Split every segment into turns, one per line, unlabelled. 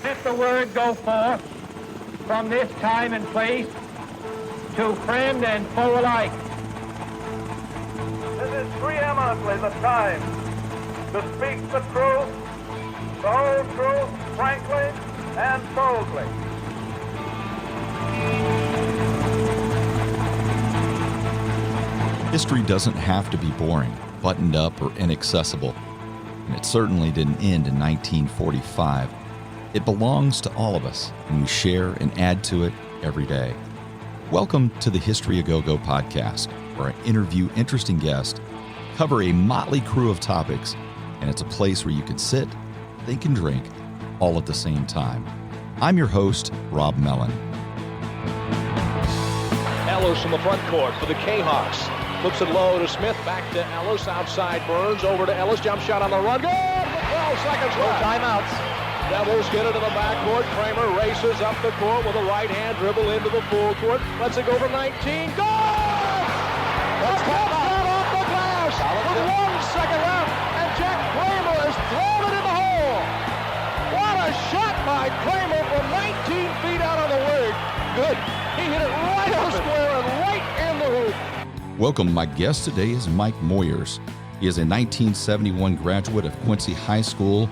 Let the word go forth from this time and place to friend and foe alike.
This is preeminently the time to speak the truth, the whole truth, frankly and boldly.
History doesn't have to be boring, buttoned up, or inaccessible. And it certainly didn't end in 1945. It belongs to all of us, and we share and add to it every day. Welcome to the History A Go-Go podcast, where I interview interesting guests, cover a motley crew of topics, and it's a place where you can sit, think, and drink all at the same time. I'm your host, Rob Mellon.
Ellis from the front court for the K-Hawks. Flips it low to Smith, back to Ellis, outside Burns, over to Ellis, jump shot on the run, good! 12 seconds left. Timeouts. Devils get it to the backcourt. Kramer races up the court with a right hand dribble into the full court. Lets it go for 19. Goal! That's caught off the glass with 1 second left, and Jack Kramer has thrown it in the hole. What a shot by Kramer from 19 feet out on the wing. Good. He hit it right on square and right in the hoop.
Welcome. My guest today is Mike Moyers. He is a 1971 graduate of Quincy High School,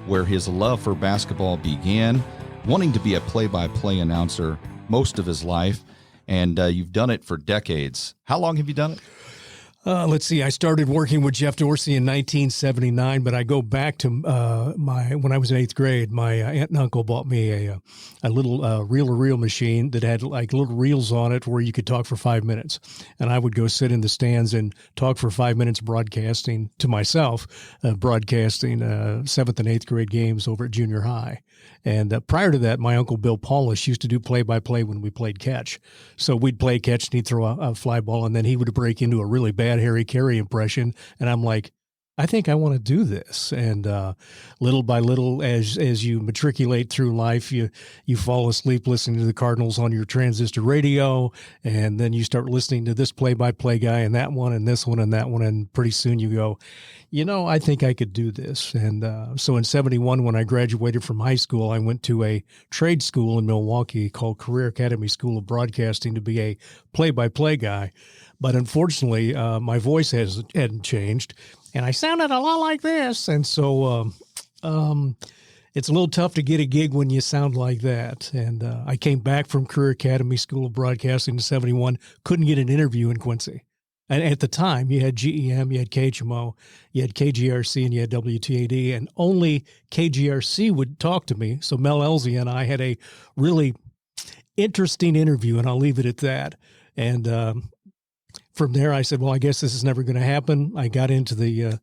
where his love for basketball began, wanting to be a play-by-play announcer most of his life, and you've done it for decades. How long have you done it?
Let's see. I started working with Jeff Dorsey in 1979, but I go back to when I was in 8th grade. My aunt and uncle bought me a little reel-to-reel machine that had like little reels on it where you could talk for 5 minutes, and I would go sit in the stands and talk for 5 minutes, broadcasting to myself, broadcasting 7th and 8th grade games over at junior high. And prior to that, my uncle Bill Paulus used to do play-by-play when we played catch. So we'd play catch, and he'd throw a fly ball, and then he would break into a really bad Harry Carey impression. And I'm like, I think I want to do this. And little by little, as you matriculate through life, you fall asleep listening to the Cardinals on your transistor radio, and then you start listening to this play-by-play guy and that one and this one and that one, and pretty soon you go, I think I could do this. And so in 71, when I graduated from high school, I went to a trade school in Milwaukee called Career Academy School of Broadcasting to be a play-by-play guy. But unfortunately, my voice hadn't changed, and I sounded a lot like this. And so it's a little tough to get a gig when you sound like that. And I came back from Career Academy School of Broadcasting in 71, couldn't get an interview in Quincy. And at the time, you had GEM, you had KHMO, you had KGRC, and you had WTAD, and only KGRC would talk to me. So Mel Elzie and I had a really interesting interview, and I'll leave it at that. And from there, I said, well, I guess this is never going to happen. I got into the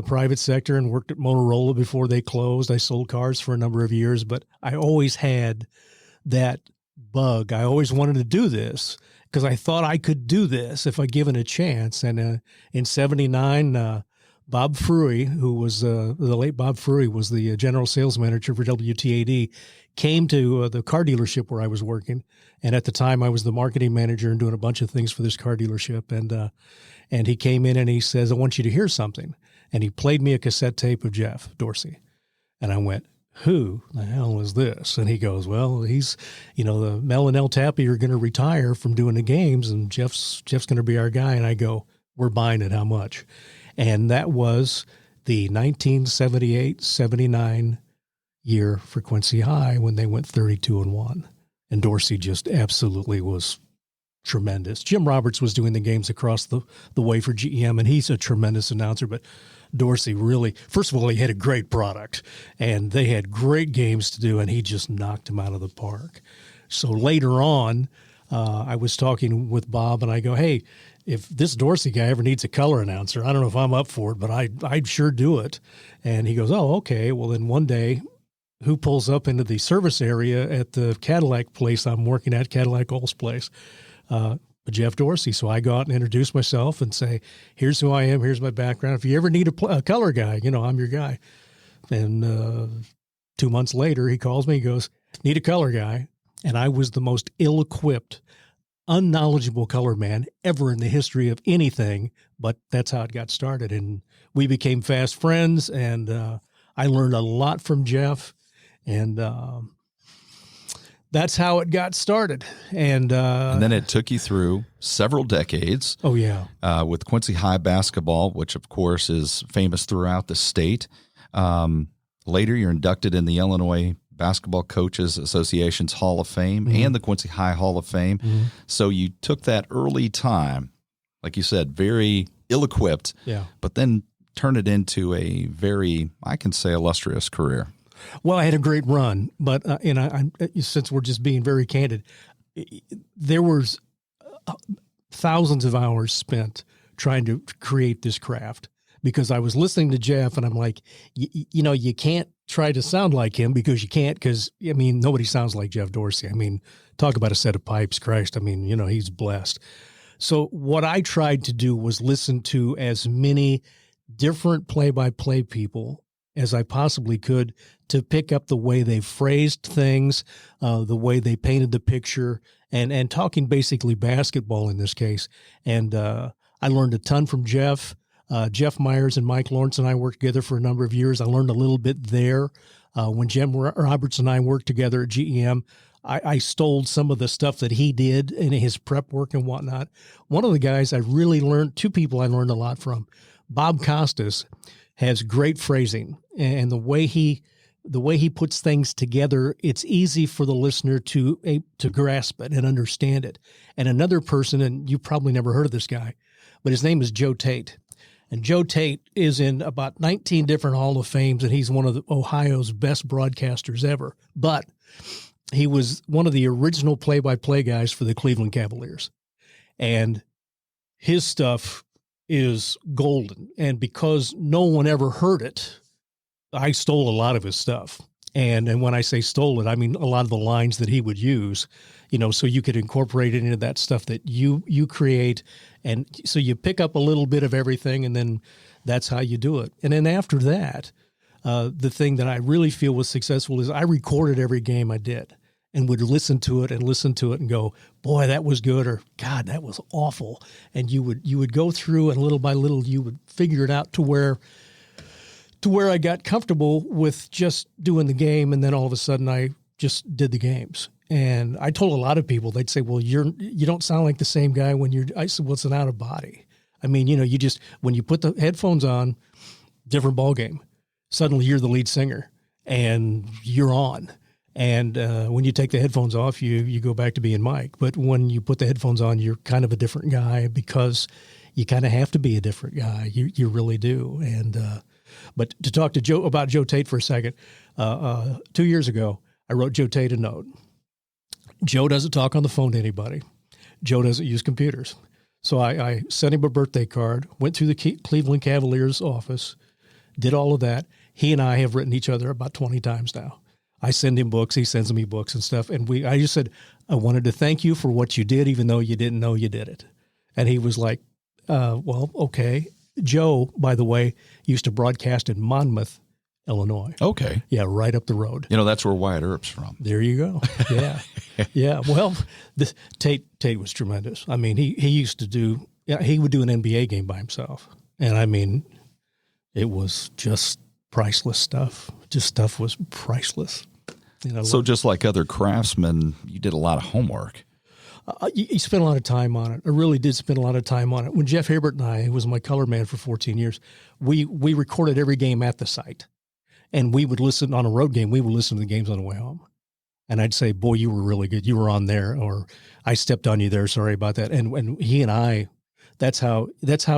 private sector and worked at Motorola before they closed. I sold cars for a number of years, but I always had that bug. I always wanted to do this because I thought I could do this if I given a chance. And in 79, Bob Fruey, who was the late Bob Fruey, was the general sales manager for WTAD, came to the car dealership where I was working. And at the time, I was the marketing manager and doing a bunch of things for this car dealership. And he came in and he says, I want you to hear something. And he played me a cassette tape of Jeff Dorsey. And I went, who the hell is this? And he goes, well, he's, the Mel and El Tappe are going to retire from doing the games, and Jeff's going to be our guy. And I go, we're buying it. How much? And that was the 1978-79 year for Quincy High when they went 32-1. And Dorsey just absolutely was tremendous. Jim Roberts was doing the games across the way for GEM, and he's a tremendous announcer. But Dorsey really, first of all, he had a great product, and they had great games to do, and he just knocked them out of the park. So later on, I was talking with Bob, and I go, hey, if this Dorsey guy ever needs a color announcer, I don't know if I'm up for it, but I'd sure do it. And he goes, oh, okay. Well, then one day, who pulls up into the service area at the Cadillac place I'm working at, Cadillac Oil's place? Jeff Dorsey. So I go out and introduce myself and say, here's who I am, here's my background. If you ever need a color guy, I'm your guy. And 2 months later, he calls me, he goes, need a color guy. And I was the most ill-equipped, unknowledgeable color man ever in the history of anything, but that's how it got started. And we became fast friends, and I learned a lot from Jeff. And that's how it got started. And
then it took you through several decades.
Oh, yeah.
With Quincy High basketball, which, of course, is famous throughout the state. Later, you're inducted in the Illinois Basketball Coaches Association's Hall of Fame and the Quincy High Hall of Fame. So you took that early time, like you said, very ill-equipped, but then turned it into a very, I can say, illustrious career.
Well, I had a great run, but since we're just being very candid, there was thousands of hours spent trying to create this craft, because I was listening to Jeff and I'm like, you can't try to sound like him, because you can't, because, I mean, nobody sounds like Jeff Dorsey. I mean, talk about a set of pipes, Christ. I mean, he's blessed. So what I tried to do was listen to as many different play-by-play people as I possibly could to pick up the way they phrased things, the way they painted the picture, and talking basically basketball in this case. And I learned a ton from Jeff. Jeff Myers and Mike Lawrence and I worked together for a number of years. I learned a little bit there. When Jim Roberts and I worked together at GEM, I stole some of the stuff that he did in his prep work and whatnot. One of the guys I really learned, two people I learned a lot from, Bob Costas has great phrasing, and the way he puts things together, it's easy for the listener to grasp it and understand it. And another person, and you probably never heard of this guy, but his name is Joe Tate. And Joe Tate is in about 19 different Hall of Fames, and he's one of Ohio's best broadcasters ever. But he was one of the original play-by-play guys for the Cleveland Cavaliers. And his stuff is golden. And because no one ever heard it, I stole a lot of his stuff. And when I say stole it, I mean a lot of the lines that he would use, so you could incorporate it into that stuff that you create. And so you pick up a little bit of everything, and then that's how you do it. And then after that, the thing that I really feel was successful is I recorded every game I did and would listen to it and go, boy, that was good, or God, that was awful. And you would go through, and little by little you would figure it out to where I got comfortable with just doing the game, and then all of a sudden I just did the games. And I told a lot of people, they'd say, well, you don't sound like the same guy I said, well, it's an out of body. I mean, you just, when you put the headphones on, different ball game. Suddenly you're the lead singer and you're on. And when you take the headphones off, you go back to being Mike. But when you put the headphones on, you're kind of a different guy, because you kind of have to be a different guy. You really do. And but to talk to Joe about Joe Tate for a second, 2 years ago, I wrote Joe Tate a note. Joe doesn't talk on the phone to anybody. Joe doesn't use computers. So I sent him a birthday card, went through the Cleveland Cavaliers office, did all of that. He and I have written each other about 20 times now. I send him books, he sends me books and stuff. And I just said, I wanted to thank you for what you did, even though you didn't know you did it. And he was like, well, okay. Joe, by the way, used to broadcast in Monmouth, Illinois.
Okay.
Yeah, right up the road.
That's where Wyatt Earp's from.
There you go. Yeah. Yeah. Well, Tate was tremendous. I mean, he used to do, he would do an NBA game by himself. And I mean, it was just priceless stuff. Just stuff was priceless.
So just like other craftsmen, you did a lot of homework.
You spent a lot of time on it. I really did spend a lot of time on it. When Jeff Hibbert and I, who was my color man for 14 years, we recorded every game at the site. And we would listen on a road game. We would listen to the games on the way home. And I'd say, boy, you were really good. You were on there, or I stepped on you there. Sorry about that. And he and I, that's how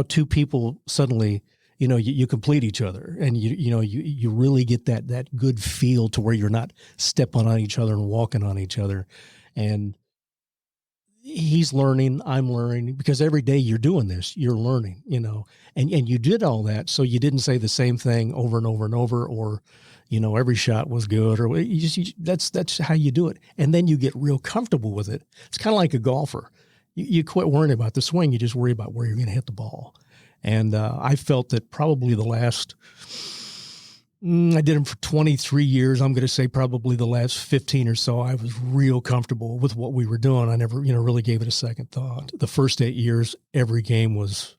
two people suddenly, you complete each other, and you really get that good feel to where you're not stepping on each other and walking on each other. And he's learning, I'm learning, because every day you're doing this, you're learning, and you did all that. So you didn't say the same thing over and over and over, or, every shot was good, or that's how you do it. And then you get real comfortable with it. It's kind of like a golfer. You quit worrying about the swing. You just worry about where you're going to hit the ball. And I felt that probably the last, I did them for 23 years. I'm going to say probably the last 15 or so, I was real comfortable with what we were doing. I never, really gave it a second thought. The first 8 years, every game was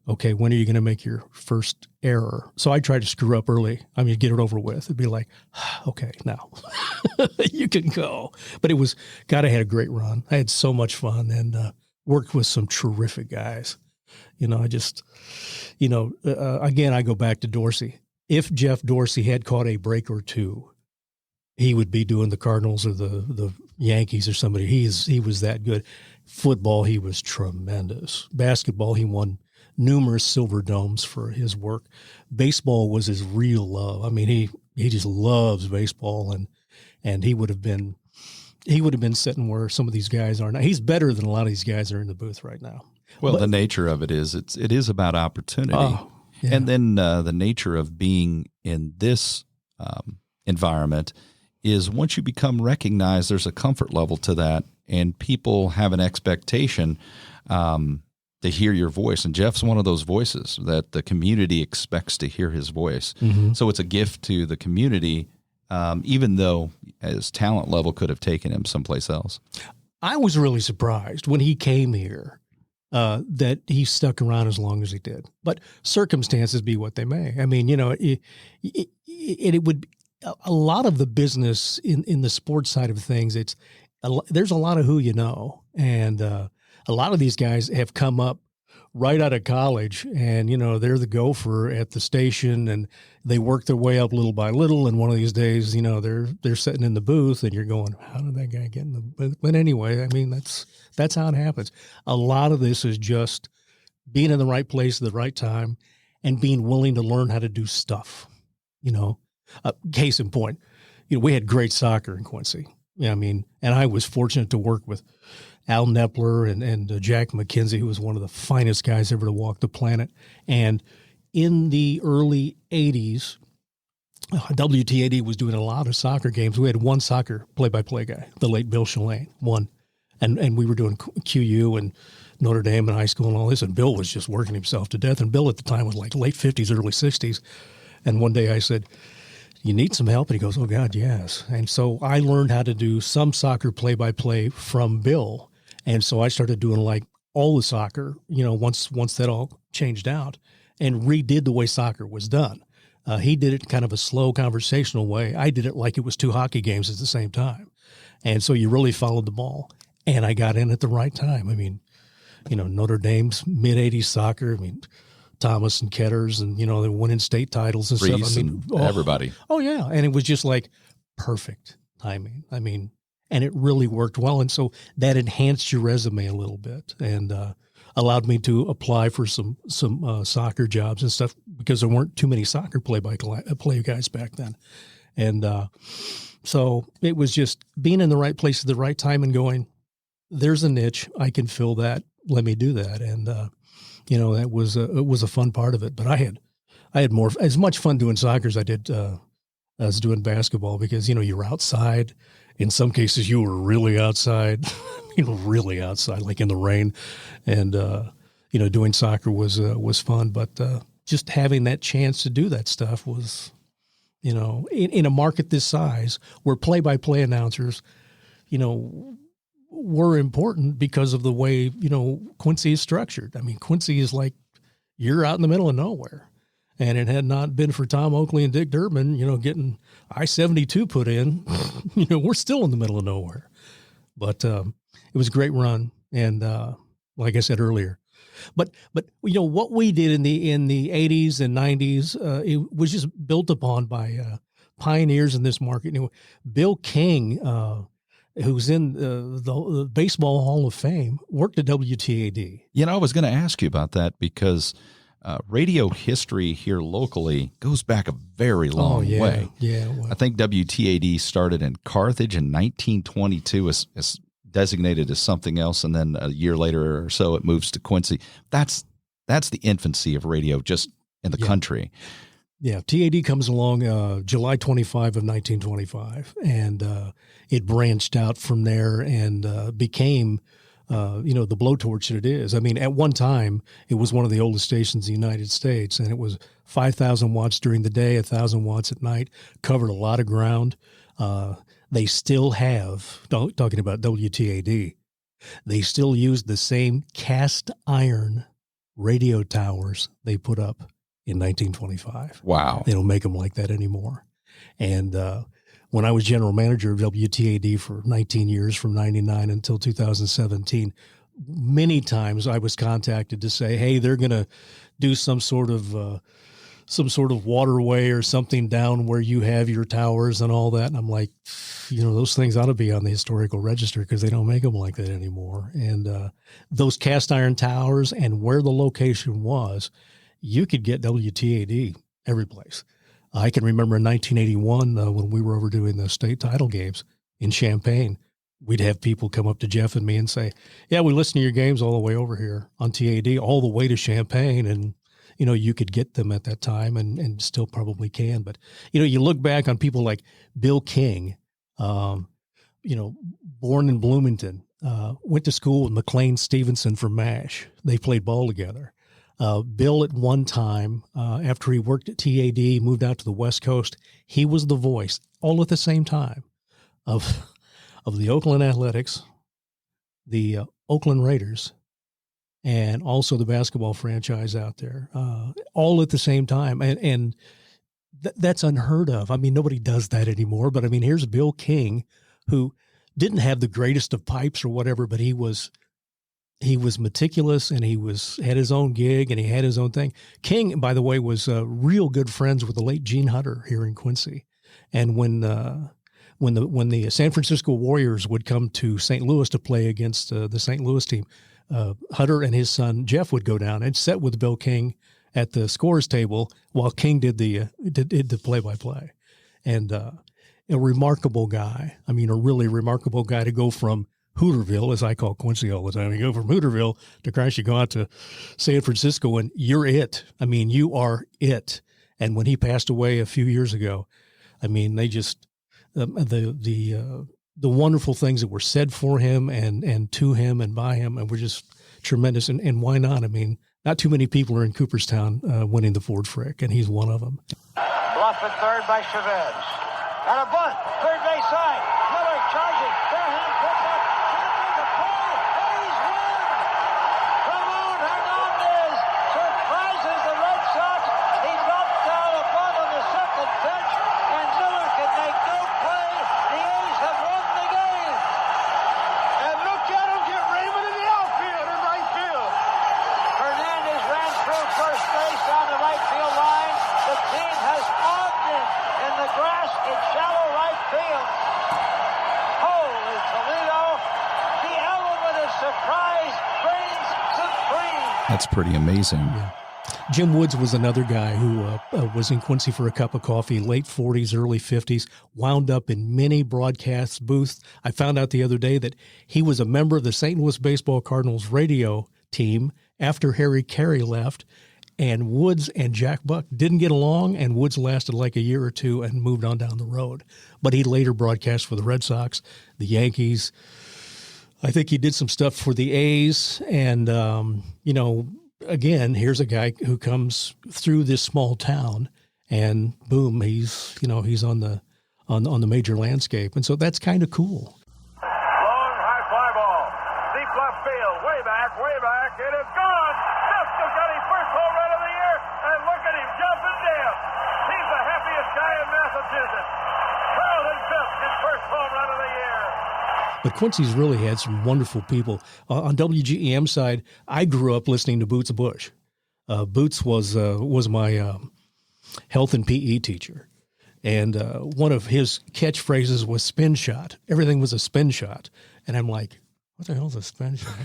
okay, when are you going to make your first error? So I try to screw up early. I mean, get it over with. It'd be like, okay, now you can go. But it was, God, I had a great run. I had so much fun and worked with some terrific guys. I just, again, I go back to Dorsey. If Jeff Dorsey had caught a break or two, he would be doing the Cardinals or the Yankees or somebody. He was that good. Football, he was tremendous. Basketball, he won numerous silver domes for his work. Baseball was his real love. I mean, he just loves baseball, and he would have been sitting where some of these guys are now. He's better than a lot of these guys that are in the booth right now.
Well, the nature of it is about opportunity.
Oh, yeah.
And then the nature of being in this environment is once you become recognized, there's a comfort level to that, and people have an expectation to hear your voice. And Jeff's one of those voices that the community expects to hear his voice. Mm-hmm. So it's a gift to the community, even though his talent level could have taken him someplace else.
I was really surprised when he came here that he stuck around as long as he did. But circumstances be what they may. I mean, it would a lot of the business in the sports side of things. There's a lot of who you know, and a lot of these guys have come up right out of college, and they're the gopher at the station, and they work their way up little by little. And one of these days, they're sitting in the booth, and you're going, "How did that guy get in the booth?" But anyway, I mean, that's how it happens. A lot of this is just being in the right place at the right time, and being willing to learn how to do stuff. Case in point, we had great soccer in Quincy. Yeah, I mean, and I was fortunate to work with Al Nepler and Jack McKenzie, who was one of the finest guys ever to walk the planet. And in the early 80s, WTAD was doing a lot of soccer games. We had one soccer play-by-play guy, the late Bill Shalane, one. And we were doing QU and Notre Dame in high school and all this, and Bill was just working himself to death. And Bill at the time was like late 50s, early 60s. And one day I said, "You need some help?" And he goes, "Oh, God, yes." And so I learned how to do some soccer play-by-play from Bill. And so I started doing like all the soccer, once that all changed out, and redid the way soccer was done. He did it kind of a slow conversational way. I did it like it was two hockey games at the same time. And so you really followed the ball. And I got in at the right time. I mean, Notre Dame's mid-'80s soccer. I mean, Thomas and Ketters, and, they're winning state titles and
Reese
stuff. I mean,
everybody.
Oh, yeah. And it was just like perfect timing. I mean, and it really worked well. And so that enhanced your resume a little bit and allowed me to apply for some soccer jobs and stuff because there weren't too many soccer play guys back then. And so it was just being in the right place at the right time and going, there's a niche. I can fill that. Let me do that. And, that was a fun part of it. But I had as much fun doing soccer as I did as doing basketball because, you're outside. In some cases, you were really outside, really outside, like in the rain. And, doing soccer was fun. But just having that chance to do that stuff was, in a market this size where play-by-play announcers, were important because of the way, Quincy is structured. I mean, Quincy is like you're out in the middle of nowhere. And it had not been for Tom Oakley and Dick Durbin, getting I-72 put in, we're still in the middle of nowhere. But it was a great run. And like I said earlier, but what we did in the 80s and 90s, it was just built upon by pioneers in this market. Bill King, who's in the Baseball Hall of Fame, worked at WTAD.
I was going to ask you about that because radio history here locally goes back a very long way.
Yeah. Well.
I think WTAD started in Carthage in 1922 as designated as something else, and then a year later or so it moves to Quincy. That's the infancy of radio just in the country.
Yeah, TAD comes along July 25 of 1925, and it branched out from there and became, the blowtorch that it is. I mean, at one time, it was one of the oldest stations in the United States, and it was 5,000 watts during the day, 1,000 watts at night, covered a lot of ground. They still have, talking about WTAD, they still use the same cast iron radio towers they put up in 1925.
Wow.
They don't make them like that anymore. And when I was general manager of WTAD for 19 years, from 99 until 2017, many times I was contacted to say, hey, they're going to do some sort of waterway or something down where you have your towers and all that. And I'm like, those things ought to be on the historical register because they don't make them like that anymore. And those cast iron towers and where the location was, you could get WTAD every place. I can remember in 1981 when we were over doing the state title games in Champaign, we'd have people come up to Jeff and me and say, yeah, we listen to your games all the way over here on TAD, all the way to Champaign. And, you could get them at that time and still probably can. But, you look back on people like Bill King, born in Bloomington, went to school with McLean Stevenson from MASH. They played ball together. Bill at one time, after he worked at TAD, moved out to the West Coast. He was the voice all at the same time of the Oakland Athletics, the Oakland Raiders, and also the basketball franchise out there, all at the same time. And that's unheard of. I mean, nobody does that anymore. But I mean, here's Bill King, who didn't have the greatest of pipes or whatever, but he was meticulous and he had his own gig and he had his own thing. King, by the way, was real good friends with the late Gene Hutter here in Quincy. And when the San Francisco Warriors would come to St. Louis to play against the St. Louis team, Hutter and his son Jeff would go down and sit with Bill King at the scores table while King did the play-by-play. And a remarkable guy. I mean, a really remarkable guy to go from Hooterville, as I call Quincy all the time. You go from Hooterville to Christ, you go out to San Francisco and you're it. I mean, you are it. And when he passed away a few years ago, I mean, they just, the wonderful things that were said for him and to him and by him and were just tremendous. And why not? I mean, not too many people are in Cooperstown winning the Ford Frick, and he's one of them.
Bluff at third by Chavez. And a bunt, third base side. Miller charging, barehand, puts up, can't make a play. A's win! Ramon Hernandez surprises the Red Sox. He drops down a bunt on the second pitch, and Miller can make no play. The A's have won the game. And look at him get Raymond in the outfield in right field. Hernandez ran through first base on the right field line. The team has owned it in the grass in shallow right field. Holy Toledo, the element of surprise reigns supreme.
That's pretty amazing.
Yeah. Jim Woods was another guy who was in Quincy for a cup of coffee, late 40s, early 50s, wound up in many broadcast booths. I found out the other day that he was a member of the St. Louis Baseball Cardinals radio team after Harry Carey left, and Woods and Jack Buck didn't get along, and Woods lasted like a year or two and moved on down the road. But he later broadcast for the Red Sox, the Yankees. I think he did some stuff for the A's, and, again, here's a guy who comes through this small town, and boom, he's on the major landscape, and so that's kind of cool.
Long high fly ball, deep left field, way back, it is gone. Just has got his first home run of the year, and look at him jumping down. He's the happiest guy in Massachusetts. Carlton Fisk, his first home run of the year.
But Quincy's really had some wonderful people. On WGEM side, I grew up listening to Boots Bush. Boots was my health and PE teacher. And one of his catchphrases was spin shot. Everything was a spin shot. And I'm like, what the hell is a spin shot?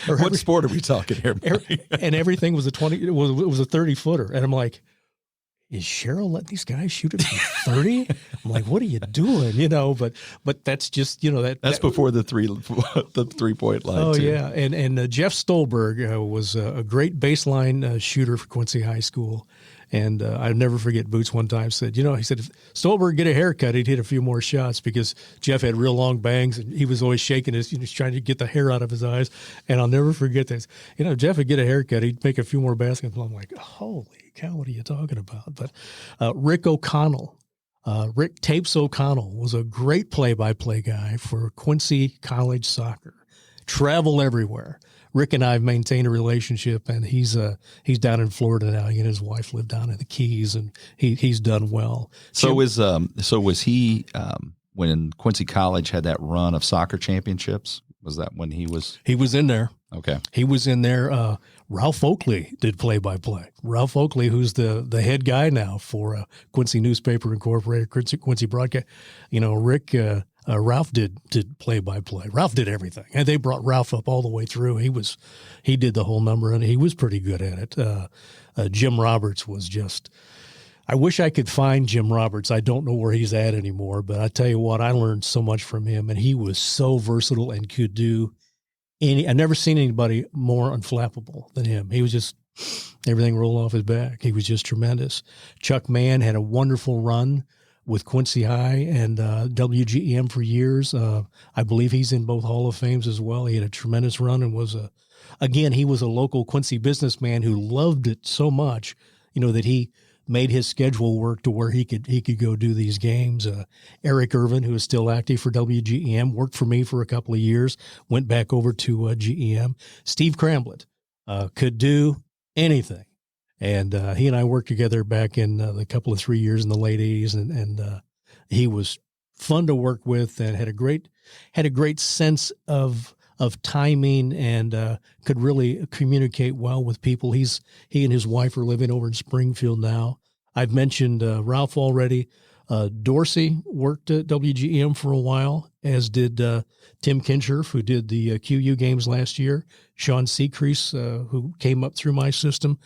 What sport are we talking here, buddy?
And everything was it was a 30-footer. And I'm like, is Cheryl letting these guys shoot it from 30? I'm like, what are you doing? But that's just,
that's before the 3-point line.
Oh,
too.
yeah. And Jeff Stolberg was a great baseline shooter for Quincy High School. And I'll never forget Boots one time said, he said, if Stolberg get a haircut, he'd hit a few more shots because Jeff had real long bangs and he was always shaking his, trying to get the hair out of his eyes. And I'll never forget this. If Jeff would get a haircut, he'd make a few more baskets. I'm like, holy cow, what are you talking about? But Rick O'Connell, Rick Tapes O'Connell was a great play-by-play guy for Quincy College soccer. Travel everywhere. Rick and I have maintained a relationship, and he's down in Florida now. He and his wife live down in the Keys, and he's done well.
So was he when Quincy College had that run of soccer championships? Was that when he was?
He was in there.
Okay.
He was in there. Ralph Oakley did play-by-play. Ralph Oakley, who's the head guy now for Quincy Newspaper Incorporated, Quincy Broadcast. Rick, Ralph did play-by-play. Ralph did everything, and they brought Ralph up all the way through. He did the whole number, and he was pretty good at it. Jim Roberts was just. I wish I could find Jim Roberts. I don't know where he's at anymore, but I tell you what, I learned so much from him, and he was so versatile and could do I've never seen anybody more unflappable than him. He was just everything rolled off his back. He was just tremendous. Chuck Mann had a wonderful run with Quincy High and WGEM for years. I believe he's in both Hall of Fames as well. He had a tremendous run and he was a local Quincy businessman who loved it so much, that he made his schedule work to where he could go do these games. Eric Ervin, who is still active for WGEM, worked for me for a couple of years, went back over to GEM. Steve Cramblett could do anything. And he and I worked together back in the couple of 3 years in the late 80s, and he was fun to work with and had a great sense of timing and could really communicate well with people. He and his wife are living over in Springfield now. I've mentioned Ralph already. Dorsey worked at WGEM for a while, as did Tim Kinscherf, who did the QU games last year. Sean Secrease, who came up through my system,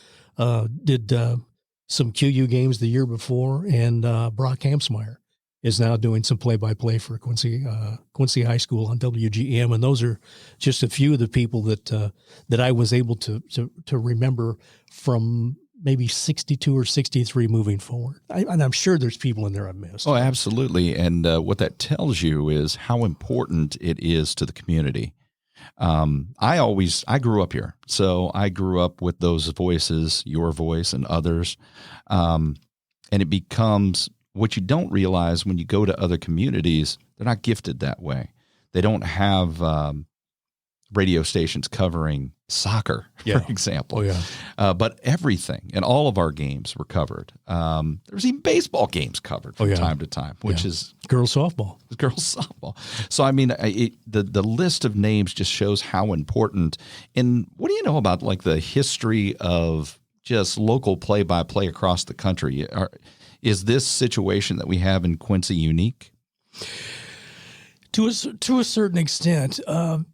did some QU games the year before, and Broc Hampsmire is now doing some play-by-play for Quincy High School on WGEM, and those are just a few of the people that I was able to remember from maybe 62 or 63 moving forward. And I'm sure there's people in there I've missed.
Oh, absolutely. And what that tells you is how important it is to the community. I grew up here, so I grew up with those voices, your voice and others, and it becomes what you don't realize when you go to other communities. They're not gifted that way. They don't have radio stations covering soccer, for example.
Oh, yeah.
But everything and all of our games were covered. There's even baseball games covered from time to time, which is
girls softball.
So I mean, the list of names just shows how important. And what do you know about like the history of just local play-by-play across the country? Is this situation that we have in Quincy unique?
To a certain extent,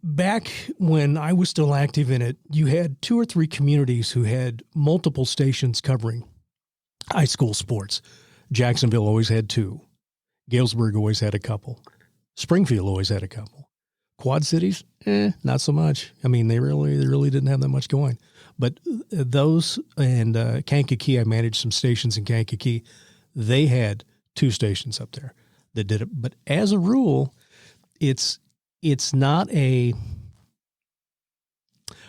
back when I was still active in it, you had 2 or 3 communities who had multiple stations covering high school sports. Jacksonville always had 2. Galesburg always had a couple. Springfield always had a couple. Quad Cities, not so much. I mean, they really didn't have that much going. But those and Kankakee, I managed some stations in Kankakee. They had 2 stations up there that did it. But as a rule, it's not a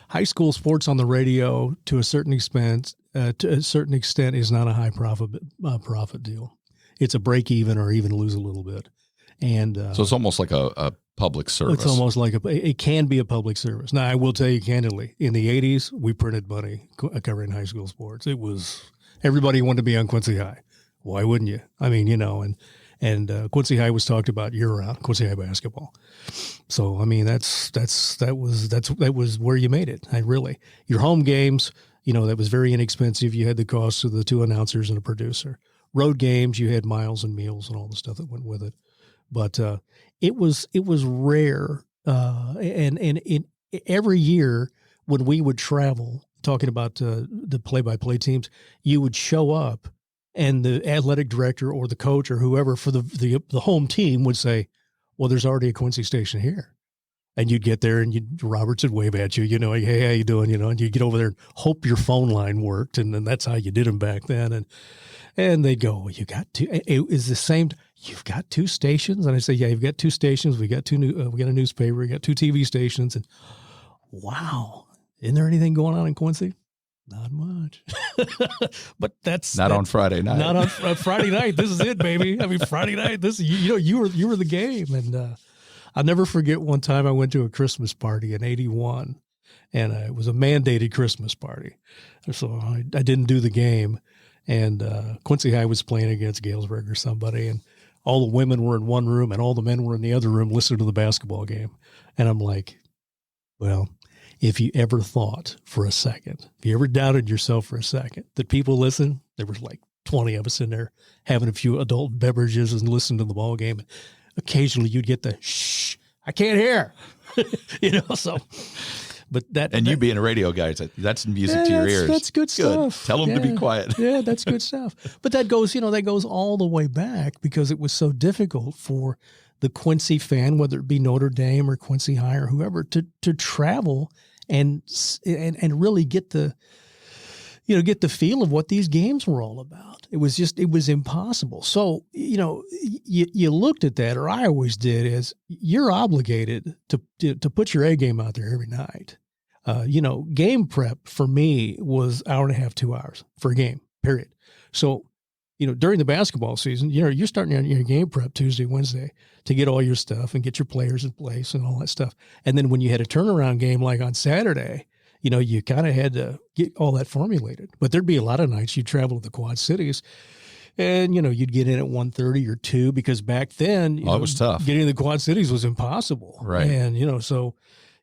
high school sports on the radio to a certain extent. Is not a high profit deal. It's a break even or even lose a little bit, and
so it's almost like a public service.
It's almost like it can be a public service. Now, I will tell you candidly, in the 80s, we printed money covering high school sports. It was everybody wanted to be on Quincy High. Why wouldn't you? I mean, and Quincy High was talked about year round, Quincy High basketball. So, I mean, that was where you made it. Your home games, that was very inexpensive. You had the cost of the 2 announcers and a producer. Road games, you had miles and meals and all the stuff that went with it. But it was rare. And every year when we would travel, talking about the play-by-play teams, you would show up, and the athletic director or the coach or whoever for the home team would say, well, there's already a Quincy station here. And you'd get there and Roberts would wave at you, hey, how you doing? And you'd get over there and hope your phone line worked. And then that's how you did them back then. And they'd go, well, you got 2, it is the same. You've got 2 stations. And I say, yeah, you've got 2 stations. We got 2 we got a newspaper. We got 2 TV stations. And wow, isn't there anything going on in Quincy? Not much, but that's
not on Friday night.
Not on Friday night. This is it, baby. I mean, Friday night. This, you were the game, and I'll never forget one time I went to a Christmas party in '81, and it was a mandated Christmas party. So I didn't do the game, and Quincy High was playing against Galesburg or somebody, and all the women were in one room and all the men were in the other room listening to the basketball game. And I'm like, well, if you ever thought for a second, if you ever doubted yourself for a second that people listen, there was like 20 of us in there having a few adult beverages and listening to the ball game. And occasionally you'd get the, shh, I can't hear, so. But
you being a radio guy, that's music to your ears.
That's good stuff.
Tell them to be quiet.
Yeah, that's good stuff. But that goes all the way back because it was so difficult for the Quincy fan, whether it be Notre Dame or Quincy High or whoever, to travel and really get the feel of what these games were all about. It was impossible. So, you looked at that, or I always did, as you're obligated to put your A game out there every night. Game prep for me was hour and a half, 2 hours for a game, period. So, during the basketball season, you're starting your game prep Tuesday, Wednesday to get all your stuff and get your players in place and all that stuff. And then when you had a turnaround game like on Saturday, you kind of had to get all that formulated. But there'd be a lot of nights you'd travel to the Quad Cities and, you'd get in at 1:30 or 2 because back then,
it was tough.
Getting to the Quad Cities was impossible.
Right.
And,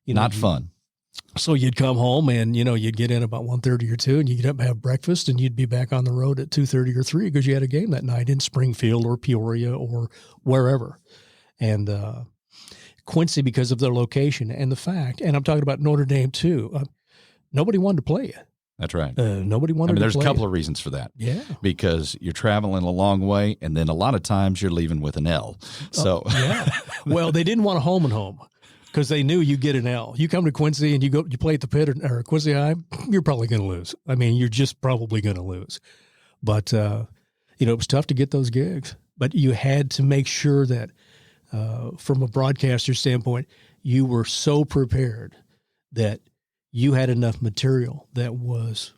not fun.
So you'd come home and, you'd get in about 1:30 or 2 and you'd get up and have breakfast and you'd be back on the road at 2:30 or 3 because you had a game that night in Springfield or Peoria or wherever. And Quincy, because of their location and the fact, and I'm talking about Notre Dame too, nobody wanted to play you.
That's right.
Nobody wanted to play.
There's a couple of reasons for that.
Yeah.
Because you're traveling a long way, and then a lot of times you're leaving with an L. So
yeah. Well, they didn't want a home and home because they knew you get an L. You come to Quincy and you play at the Pit or Quincy High, you're probably going to lose. I mean, you're just probably going to lose. But, it was tough to get those gigs. But you had to make sure that from a broadcaster standpoint, you were so prepared that you had enough material that was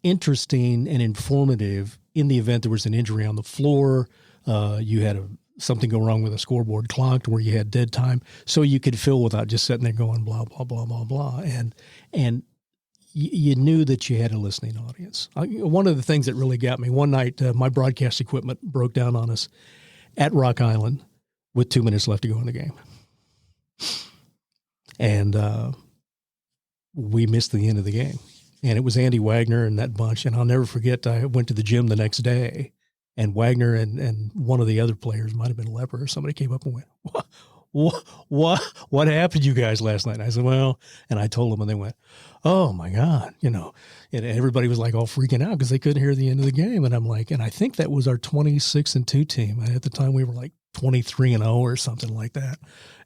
interesting and informative in the event there was an injury on the floor. You had something go wrong with a scoreboard clock to where you had dead time, so you could fill without just sitting there going blah, blah, blah, blah, blah. And you knew that you had a listening audience. One of the things that really got me, one night my broadcast equipment broke down on us at Rock Island with 2 minutes left to go in the game. And we missed the end of the game. And it was Andy Wagner and that bunch. And I'll never forget, I went to the gym the next day, and Wagner and one of the other players, might have been Leper or somebody, came up and went, what happened to you guys last night? And I said, well, and I told them, and they went, oh my God, and everybody was like all freaking out because they couldn't hear the end of the game. And I'm like, and I think that was our 26-2 team. And at the time we were like 23-0 or something like that.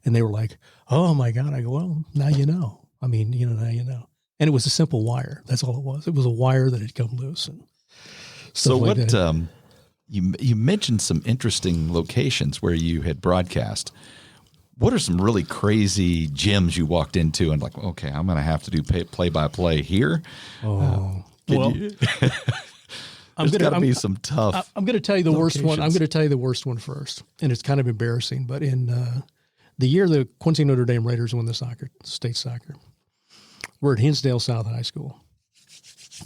And they were like, oh my God. I go, well, now you know. I mean, now you know. And it was a simple wire. That's all it was. It was a wire that had come loose. And
so
like
what,
that.
You mentioned some interesting locations where you had broadcast. What are some really crazy gyms you walked into and like, okay, I'm going to have to do play-by-play here?
Oh,
There's got to be some tough.
I'm going to tell you the
locations.
worst one. I'm going to tell you the worst one first, and it's kind of embarrassing. But in the year the Quincy Notre Dame Raiders won the state soccer, we're at Hinsdale South High School.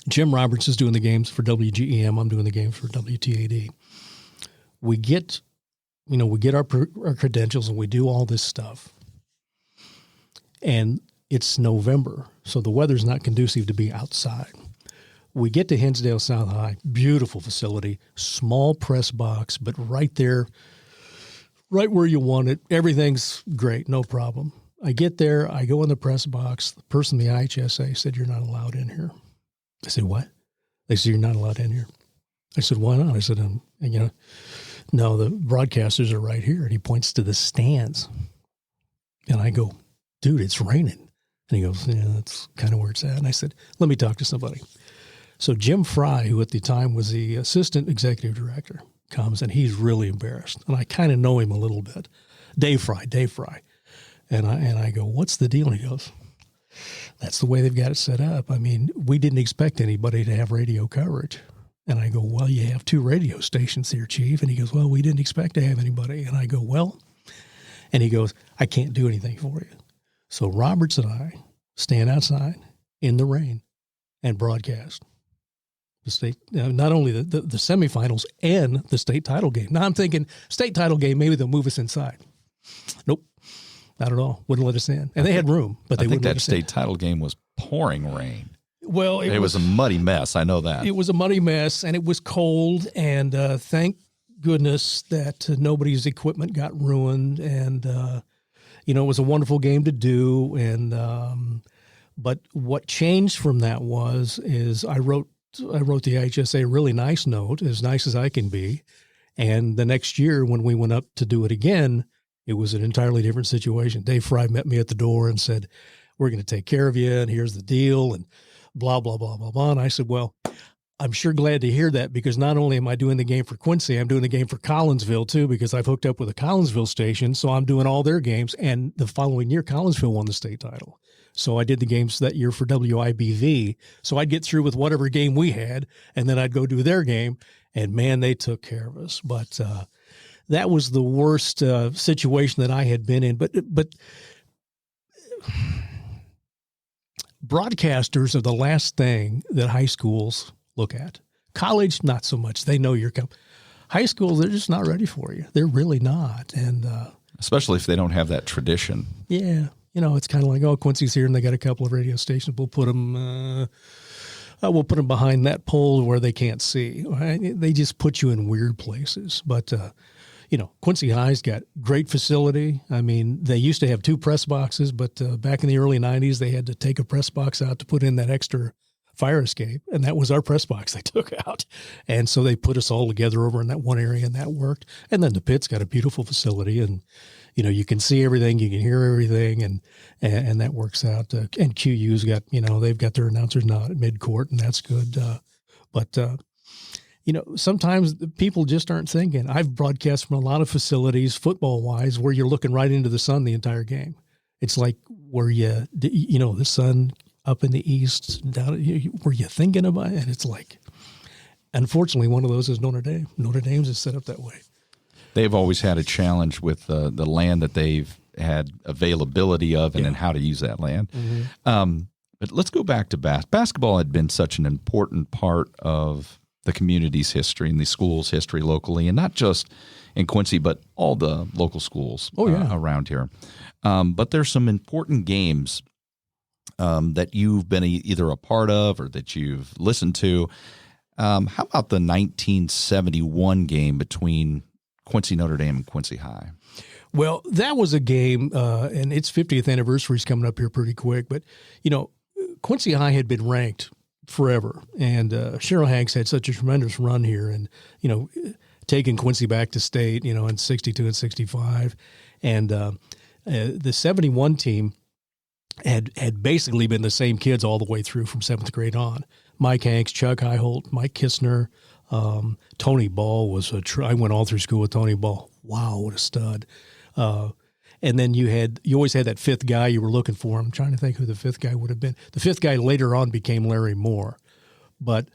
Jim Roberts is doing the games for WGEM. I'm doing the games for WTAD. We get our credentials and we do all this stuff. And it's November, so the weather's not conducive to be outside. We get to Hinsdale South High, beautiful facility, small press box, but right there, right where you want it. Everything's great, no problem. I get there, I go in the press box. The person in the IHSA said, you're not allowed in here. I said, what? They said, you're not allowed in here. I said, why not? I said, no, the broadcasters are right here. And he points to the stands. And I go, dude, it's raining. And he goes, yeah, that's kind of where it's at. And I said, let me talk to somebody. So Jim Fry, who at the time was the assistant executive director, comes, and he's really embarrassed. And I kind of know him a little bit. Dave Fry. And I go, what's the deal? And he goes, that's the way they've got it set up. I mean, we didn't expect anybody to have radio coverage. And I go, well, you have 2 radio stations here, Chief. And he goes, well, we didn't expect to have anybody. And I go, well, and he goes, I can't do anything for you. So Roberts and I stand outside in the rain and broadcast the state, not only the semifinals and the state title game. Now I'm thinking state title game, maybe they'll move us inside. Nope, not at all. Wouldn't let us in. And they had room, but they wouldn't let us in.
I think that state title game was pouring rain.
Well,
it was a muddy mess. I know that.
It was a muddy mess, and it was cold, and thank goodness that nobody's equipment got ruined, and it was a wonderful game to do. And but what changed from that is I wrote the IHSA a really nice note, as nice as I can be, and the next year when we went up to do it again, it was an entirely different situation. Dave Fry met me at the door and said, "We're going to take care of you, and here's the deal," and blah, blah, blah, blah, blah. And I said, well, I'm sure glad to hear that, because not only am I doing the game for Quincy, I'm doing the game for Collinsville too, because I've hooked up with a Collinsville station. So I'm doing all their games. And the following year, Collinsville won the state title. So I did the games that year for WIBV. So I'd get through with whatever game we had, and then I'd go do their game. And man, they took care of us. But that was the worst situation that I had been in. But broadcasters are the last thing that high schools look at. College, not so much. They know you're coming. High school, they're just not ready for you. They're really not. And
especially if they don't have that tradition.
Yeah. It's kind of like, oh, Quincy's here and they got a couple of radio stations. We'll put them behind that pole where they can't see. Right? They just put you in weird places. But, Quincy High's got great facility. I mean, they used to have 2 press boxes, but back in the early 90s, they had to take a press box out to put in that extra fire escape, and that was our press box they took out. And so they put us all together over in that one area, and that worked. And then the pit's got a beautiful facility, and, you can see everything, you can hear everything, and that works out. And QU's got, they've got their announcers now at midcourt, and that's good. But sometimes people just aren't thinking. I've broadcast from a lot of facilities, football-wise, where you're looking right into the sun the entire game. It's like where the sun up in the east, down, were you thinking about it? And it's like, unfortunately, one of those is Notre Dame. Notre Dame's is set up that way. They've
always had a challenge with the land that they've had availability of and then how to use that land. Mm-hmm. But let's go back to basketball. Had been such an important part of the community's history and the school's history locally, and not just in Quincy, but all the local schools around here. But there's some important games that you've been either a part of or that you've listened to. How about the 1971 game between Quincy Notre Dame and Quincy High?
Well, that was a game, and its 50th anniversary is coming up here pretty quick. But, Quincy High had been ranked forever, and Cheryl Hanks had such a tremendous run here, and taking Quincy back to state, in 62 and 65, and the 71 team had basically been the same kids all the way through from 7th grade on. Mike Hanks, Chuck Highholt, Mike Kistner, Tony Ball was I went all through school with Tony Ball. Wow, what a stud! And then you always had that 5th guy you were looking for. I'm trying to think who the 5th guy would have been. The 5th guy later on became Larry Moore. But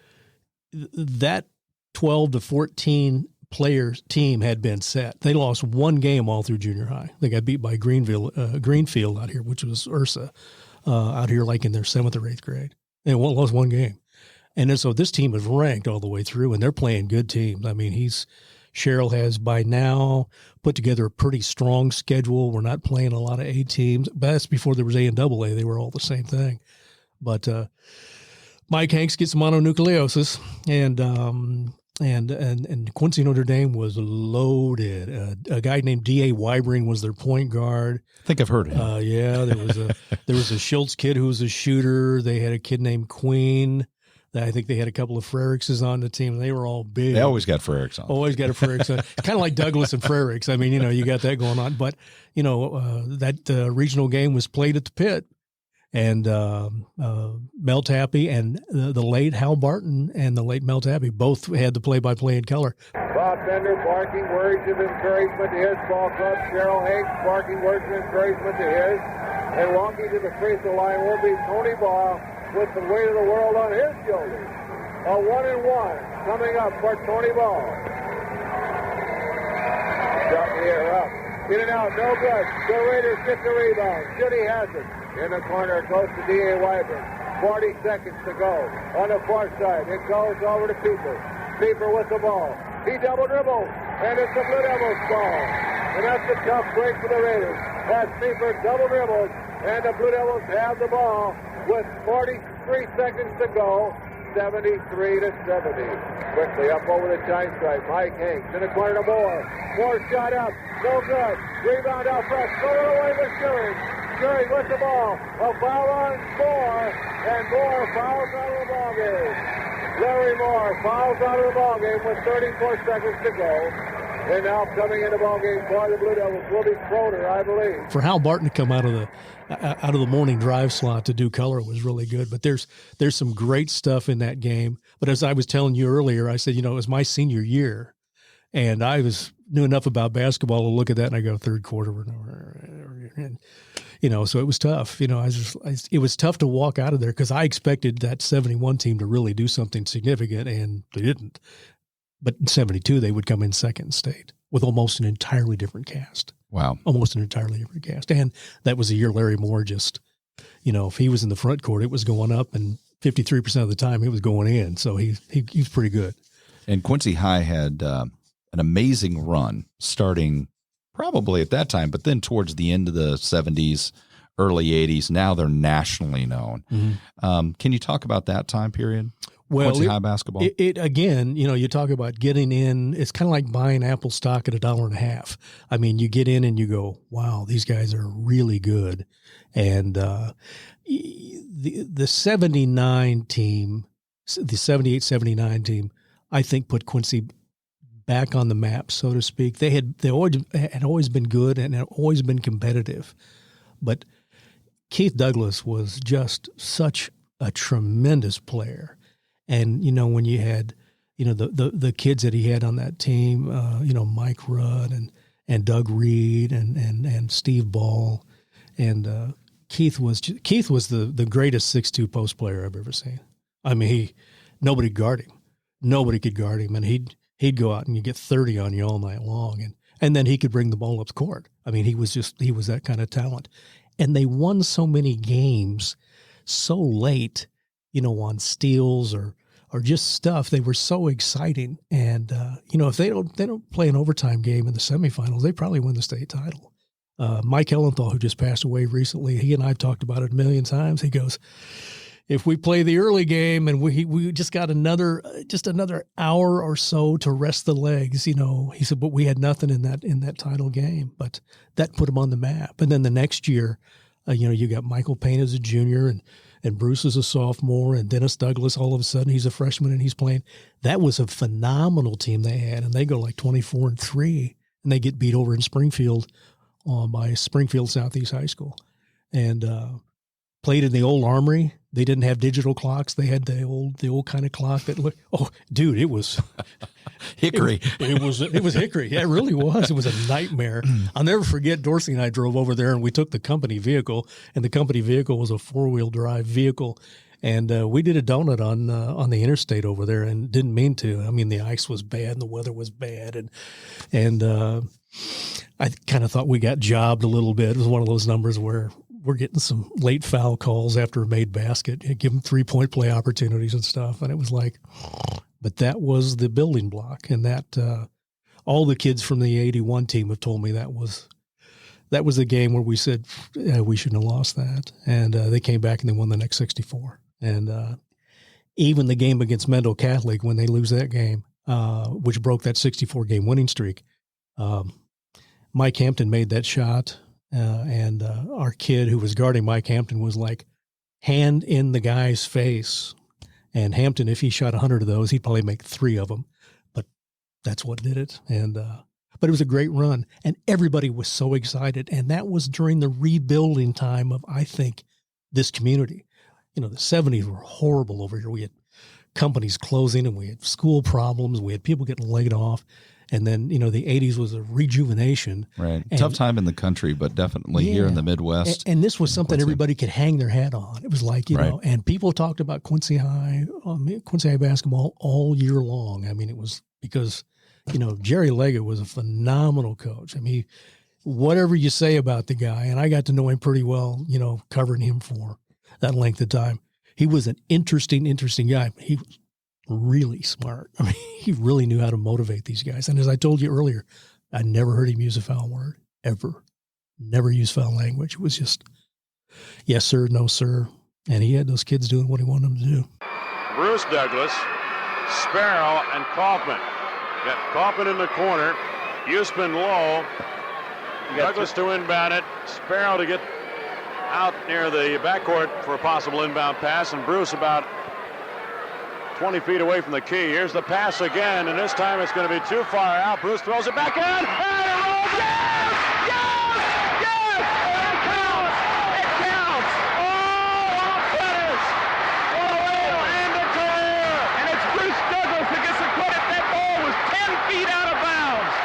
that 12 to 14 players team had been set. They lost one game all through junior high. They got beat by Greenfield out here, which was Ursa, out here like in their 7th or 8th grade. They lost one game. And then, so this team is ranked all the way through, and they're playing good teams. I mean, Cheryl has by now put together a pretty strong schedule. We're not playing a lot of A teams. But that's before there was A and AA. They were all the same thing. But Mike Hanks gets mononucleosis, and Quincy Notre Dame was loaded. A guy named D.A. Weibring was their point guard.
I think I've heard of him.
Yeah, there was a Schultz kid who was a shooter. They had a kid named Queen. I think they had a couple of Frericks on the team. They were all big.
They always got Frericks on.
Always got a Frericks on. Kind of like Douglas and Frericks. I mean, you got that going on. But, that regional game was played at the Pit. And Mel Tappe and the late Hal Barton and the late Mel Tappe both had the play-by-play in color.
Bob Bender barking words of encouragement to his ball club. Cheryl Hanks barking words of encouragement to his. And walking to the free throw line will be Tony Ball with the weight of the world on his shoulders. A 1-and-1 coming up for Tony Ball. Shot the air up.
In and out, no good. The Raiders get the rebound. Judy has it. In the corner, goes to D.A. Wyburn. 40 seconds to go. On the far side, it goes over to Pieper. Pieper with the ball. He double dribbles, and it's the Blue Devils' ball. And that's a tough break for the Raiders. As Pieper double dribbles, and the Blue Devils have the ball with 43 seconds to go. 73 to 70. Quickly up over the time stripe. Mike Hanks in the corner to Moore. Moore shot up. No good. Rebound out front. Throw it away with Shuri. Shuri with the ball. A foul on Moore. And Moore fouls out of the ball game. Larry Moore fouls out of the ball game with 34 seconds to go. And now coming in the ball game for the Blue Devils will be Schroeder, I believe.
For Hal Barton to come out of the morning drive slot to do color was really good. But there's some great stuff in that game. But as I was telling you earlier, I said, it was my senior year, and I knew enough about basketball to look at that and I go third quarter, and so it was tough. It was tough to walk out of there because I expected that 71 team to really do something significant, and they didn't. But in 72, they would come in second state with almost an entirely different cast.
Wow.
Almost an entirely different cast. And that was a year Larry Moore just, if he was in the front court, it was going up, and 53% of the time he was going in. So he's pretty good.
And Quincy High had an amazing run starting probably at that time, but then towards the end of the 70s, early 80s, now they're nationally known. Mm-hmm. Can you talk about that time period?
Well,
Quincy High basketball.
It again, you talk about getting in. It's kind of like buying Apple stock at $1.50. I mean, you get in and you go, "Wow, these guys are really good." And the 79 team, the 78-79 team, I think put Quincy back on the map, so to speak. They had always been good and had always been competitive, but Keith Douglas was just such a tremendous player. And, when you had, the kids that he had on that team, Mike Rudd and Doug Reed and Steve Ball, and Keith was the greatest 6'2" post player I've ever seen. I mean, nobody could guard him. Nobody could guard him. And he'd go out and you get 30 on you all night long. And then he could bring the ball up the court. I mean, he was that kind of talent. And they won so many games so late, on steals or just stuff. They were so exciting. And, if they don't play an overtime game in the semifinals, they probably win the state title. Mike Ellenthal, who just passed away recently, he and I have talked about it a million times. He goes, if we play the early game and we just got another hour or so to rest the legs, he said, but we had nothing in that title game, but that put him on the map. And then the next year, you got Michael Payne as a junior and Bruce is a sophomore, and Dennis Douglas, all of a sudden, he's a freshman and he's playing. That was a phenomenal team they had, and they go like 24-3, and they get beat over in Springfield by Springfield Southeast High School, and played in the old Armory. They didn't have digital clocks. They had the old kind of clock that looked. Oh, dude, it was
hickory.
It was hickory. Yeah, it really was. It was a nightmare. I'll never forget. Dorsey and I drove over there, and we took the company vehicle, and the company vehicle was a 4-wheel drive vehicle, and we did a donut on the interstate over there, and didn't mean to. I mean, the ice was bad, and the weather was bad, and I kind of thought we got jobbed a little bit. It was one of those numbers where we're getting some late foul calls after a made basket, give them 3-point play opportunities and stuff. And it was like, but that was the building block. And that, all the kids from the 81 team have told me that was the game where we said, we shouldn't have lost that. And they came back and they won the next 64. And even the game against Mendel Catholic, when they lose that game, which broke that 64 game winning streak, Mike Hampton made that shot. And our kid who was guarding Mike Hampton was like hand in the guy's face. And Hampton, if he shot 100 of those, he'd probably make 3 of them. But that's what did it. And but it was a great run, and everybody was so excited. And that was during the rebuilding time of, I think, this community. The 70s were horrible over here. We had companies closing, and we had school problems. We had people getting laid off. And then, the 80s was a rejuvenation.
Right. Tough time in the country, but definitely here in the Midwest.
And this was something everybody could hang their hat on. It was like, you know, and people talked about Quincy High basketball all year long. I mean, it was because, Jerry Leggett was a phenomenal coach. I mean, whatever you say about the guy, and I got to know him pretty well, covering him for that length of time. He was an interesting guy. He was really smart. I mean, he really knew how to motivate these guys. And as I told you earlier, I never heard him use a foul word, ever. Never used foul language. It was just, yes, sir, no, sir. And he had those kids doing what he wanted them to do.
Bruce Douglas, Sparrow, and Kaufman. Got Kaufman in the corner. Usman low. Douglas to inbound it. Sparrow to get out near the backcourt for a possible inbound pass. And Bruce about 20 feet away from the key. Here's the pass again, and this time it's going to be too far out. Bruce throws it back in. And it rolls. Yes! Yes! Yes! It counts! It counts! Oh, what a finish! What a way to end a career!
And it's Bruce Douglas that gets the credit. That ball was 10 feet out of bounds.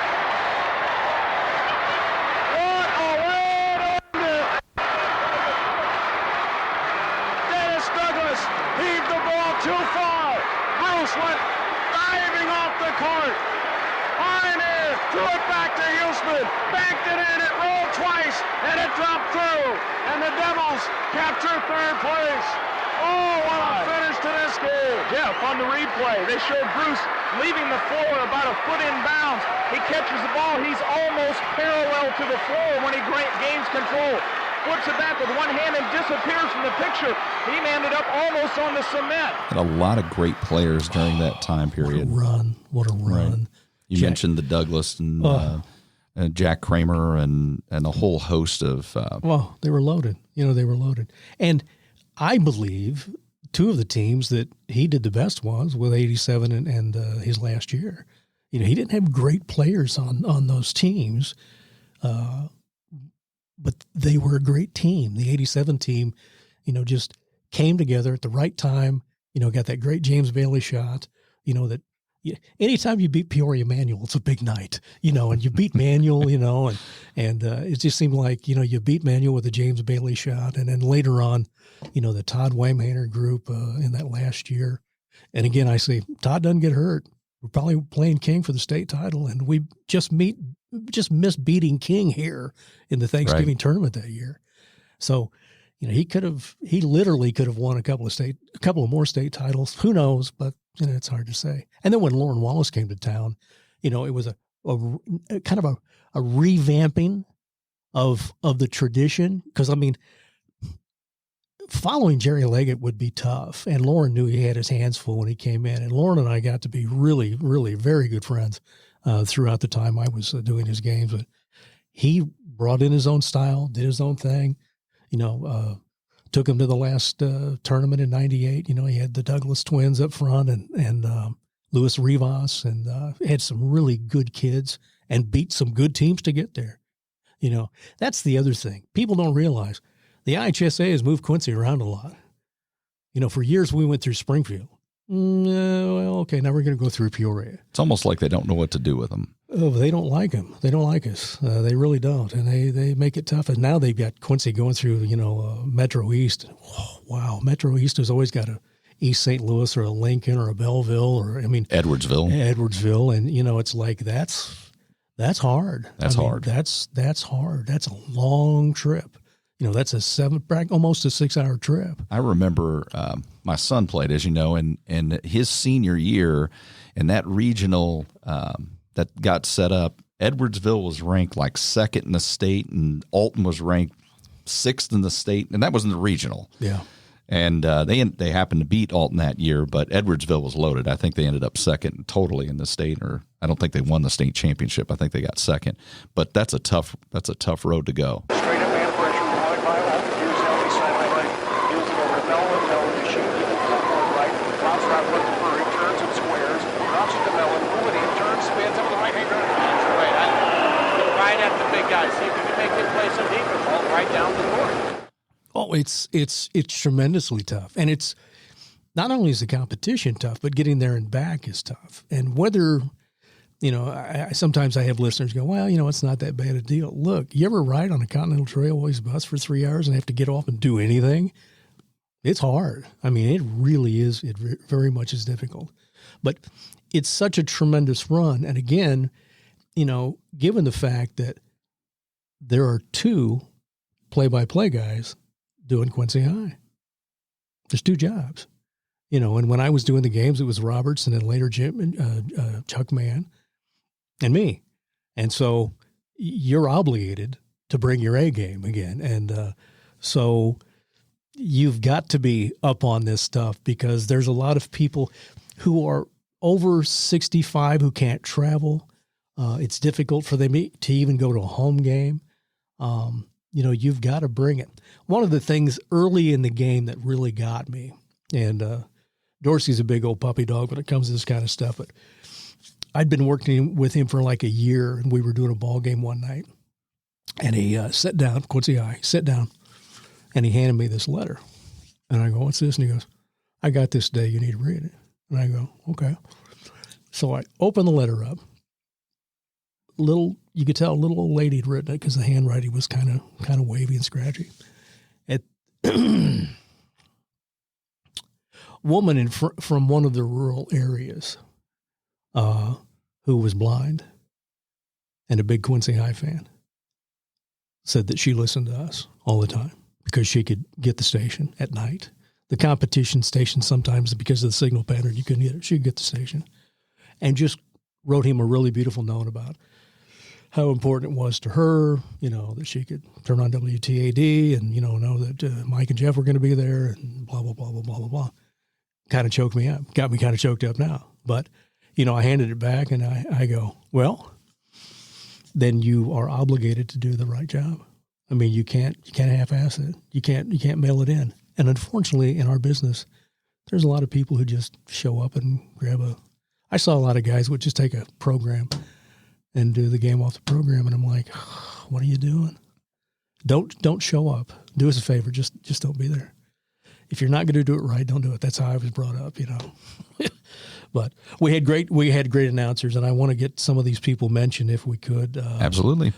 What a way to end it! Dennis Douglas heaved the ball too far. Bruce went diving off the court. High in air, threw it back to Usman, banked it in, it rolled twice, and it dropped through. And the Devils capture third place. Oh, what a finish to this game.
Jeff, on the replay, they showed Bruce leaving the floor about a foot in bounds. He catches the ball. He's almost parallel to the floor when he gains control. Flips it back with one hand and disappears from the picture. He ended up almost on the cement.
And a lot of great players during that time period.
What a run.
Right. You mentioned the Douglas and Jack Kramer and a whole host of.
Well, they were loaded. They were loaded. And I believe two of the teams that he did the best was with 87 and his last year. He didn't have great players on those teams, but they were a great team. The 87 team, just came together at the right time, got that great James Bailey shot, that anytime you beat Peoria Manual, it's a big night, and you beat Manual, and it just seemed like, you beat Manual with the James Bailey shot. And then later on, the Todd Weimhaner group in that last year. And again, I say, Todd doesn't get hurt. We're probably playing King for the state title, and we just missed beating King here in the Thanksgiving tournament that year. So, he literally could have won a couple of more state titles. Who knows? But it's hard to say. And then when Lauren Wallace came to town, it was a kind of a revamping of the tradition. Because following Jerry Leggett would be tough, and Lauren knew he had his hands full when he came in. And Lauren and I got to be really, really very good friends throughout the time I was doing his games. But he brought in his own style, did his own thing. Took him to the last tournament in '98. He had the Douglas twins up front and Louis Rivas, and had some really good kids and beat some good teams to get there. That's the other thing. People don't realize the IHSA has moved Quincy around a lot. For years we went through Springfield. Well, okay, now we're going to go through Peoria.
It's almost like they don't know what to do with them.
Oh, they don't like him. They don't like us. They really don't, and they make it tough. And now they've got Quincy going through, Metro East. Oh, wow, Metro East has always got a East St. Louis or a Lincoln or a Belleville or
Edwardsville,
and it's like that's hard.
That's hard.
That's hard. That's a long trip. That's almost a 6-hour trip.
I remember my son played, as you know, and his senior year, and that regional that got set up, Edwardsville was ranked like second in the state, and Alton was ranked sixth in the state, and that was in the regional.
Yeah.
And they happened to beat Alton that year, but Edwardsville was loaded. I think they ended up second totally in the state, or I don't think they won the state championship. I think they got second. But that's a tough road to go.
Straight up man pressure, rolling by left, here's Elvin side right, heels it over to Mel and El Tappe, right, drops right, looking for it, turns and squares, drops it to Mel and moving in, turns, spins up with the right hand, right at the big guy, see if you can make him play some defense, all right down the court.
Oh, it's tremendously tough. And it's not only is the competition tough, but getting there and back is tough. And whether, sometimes I have listeners go, well, it's not that bad a deal. Look, you ever ride on a Continental Trailways bus for 3 hours and have to get off and do anything? It's hard. It really is. It very much is difficult. But it's such a tremendous run. And again, given the fact that there are 2 play-by-play guys doing Quincy High. There's 2 jobs, and when I was doing the games, it was Roberts and then later Jim and Chuck Mann and me. And so you're obligated to bring your A game again. And so you've got to be up on this stuff because there's a lot of people who are over 65 who can't travel. It's difficult for them to even go to a home game. You've got to bring it. One of the things early in the game that really got me, and Dorsey's a big old puppy dog when it comes to this kind of stuff, but I'd been working with him for like a year, and we were doing a ball game one night, and he sat down, Quincy High, sat down, and he handed me this letter. And I go, what's this? And he goes, I got this today. You need to read it. And I go, okay. So I open the letter up. You could tell a little old lady had written it because the handwriting was kind of wavy and scratchy. Woman from one of the rural areas who was blind and a big Quincy High fan said that she listened to us all the time because she could get the station at night. The competition station sometimes, because of the signal pattern, you couldn't get it. She could get the station. And just wrote him a really beautiful note about how important it was to her, that she could turn on WTAD and, know that Mike and Jeff were going to be there and blah, blah, blah, blah, blah, blah, blah. Kind of choked me up. Got me kind of choked up now. But, I handed it back and I go, well, then you are obligated to do the right job. I mean, you can't half-ass it. You can't mail it in. And unfortunately, in our business, there's a lot of people who just show up and I saw a lot of guys would just take a program and do the game off the program. And I'm like, what are you doing? Don't show up. Do us a favor. Just don't be there. If you're not going to do it right, don't do it. That's how I was brought up, But we had great announcers, and I want to get some of these people mentioned if we could.
Absolutely.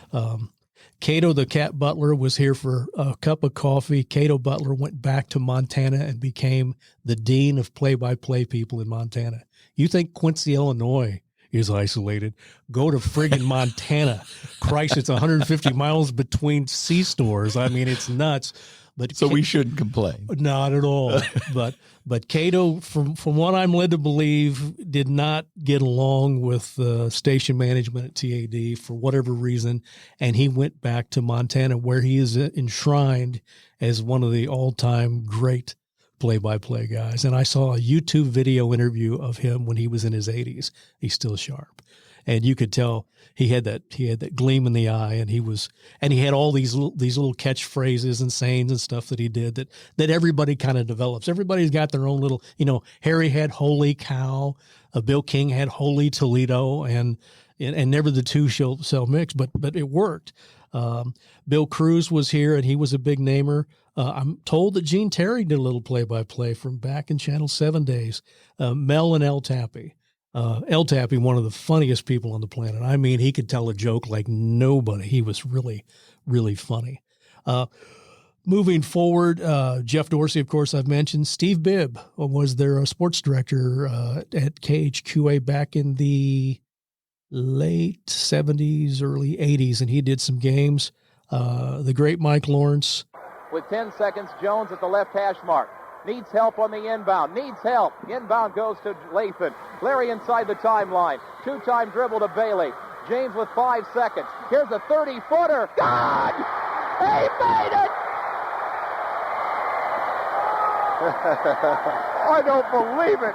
Cato the Cat Butler was here for a cup of coffee. Cato Butler went back to Montana and became the dean of play-by-play people in Montana. You think Quincy, Illinois is isolated? Go to friggin' Montana. Christ, it's 150 miles between C-stores. I mean, it's nuts. But
so we shouldn't complain.
Not at all. But Cato, from what I'm led to believe, did not get along with station management at TAD for whatever reason, and he went back to Montana, where he is enshrined as one of the all-time great play-by-play guys. And I saw a YouTube video interview of him when he was in his 80s. He's still sharp. And you could tell he had that gleam in the eye, and he had all these little catchphrases and sayings and stuff that he did that everybody kind of develops. Everybody's got their own little, Harry had holy cow, Bill King had holy Toledo, and never the two shall mix, but it worked. Bill Cruz was here, and he was a big namer. I'm told that Gene Terry did a little play-by-play from back in Channel 7 days. Mel and El Tappe. El Tappe, one of the funniest people on the planet. I mean, he could tell a joke like nobody. He was really, really funny. Moving forward, Jeff Dorsey, of course, I've mentioned. Steve Bibb was their sports director at KHQA back in the late 70s, early 80s, and he did some games. The great Mike Lawrence.
With 10 seconds, Jones at the left hash mark. Needs help on the inbound. Needs help. Inbound goes to Lathan. Larry inside the timeline. Two-time dribble to Bailey. James with 5 seconds. Here's a 30-footer. God! He made it! I don't believe it.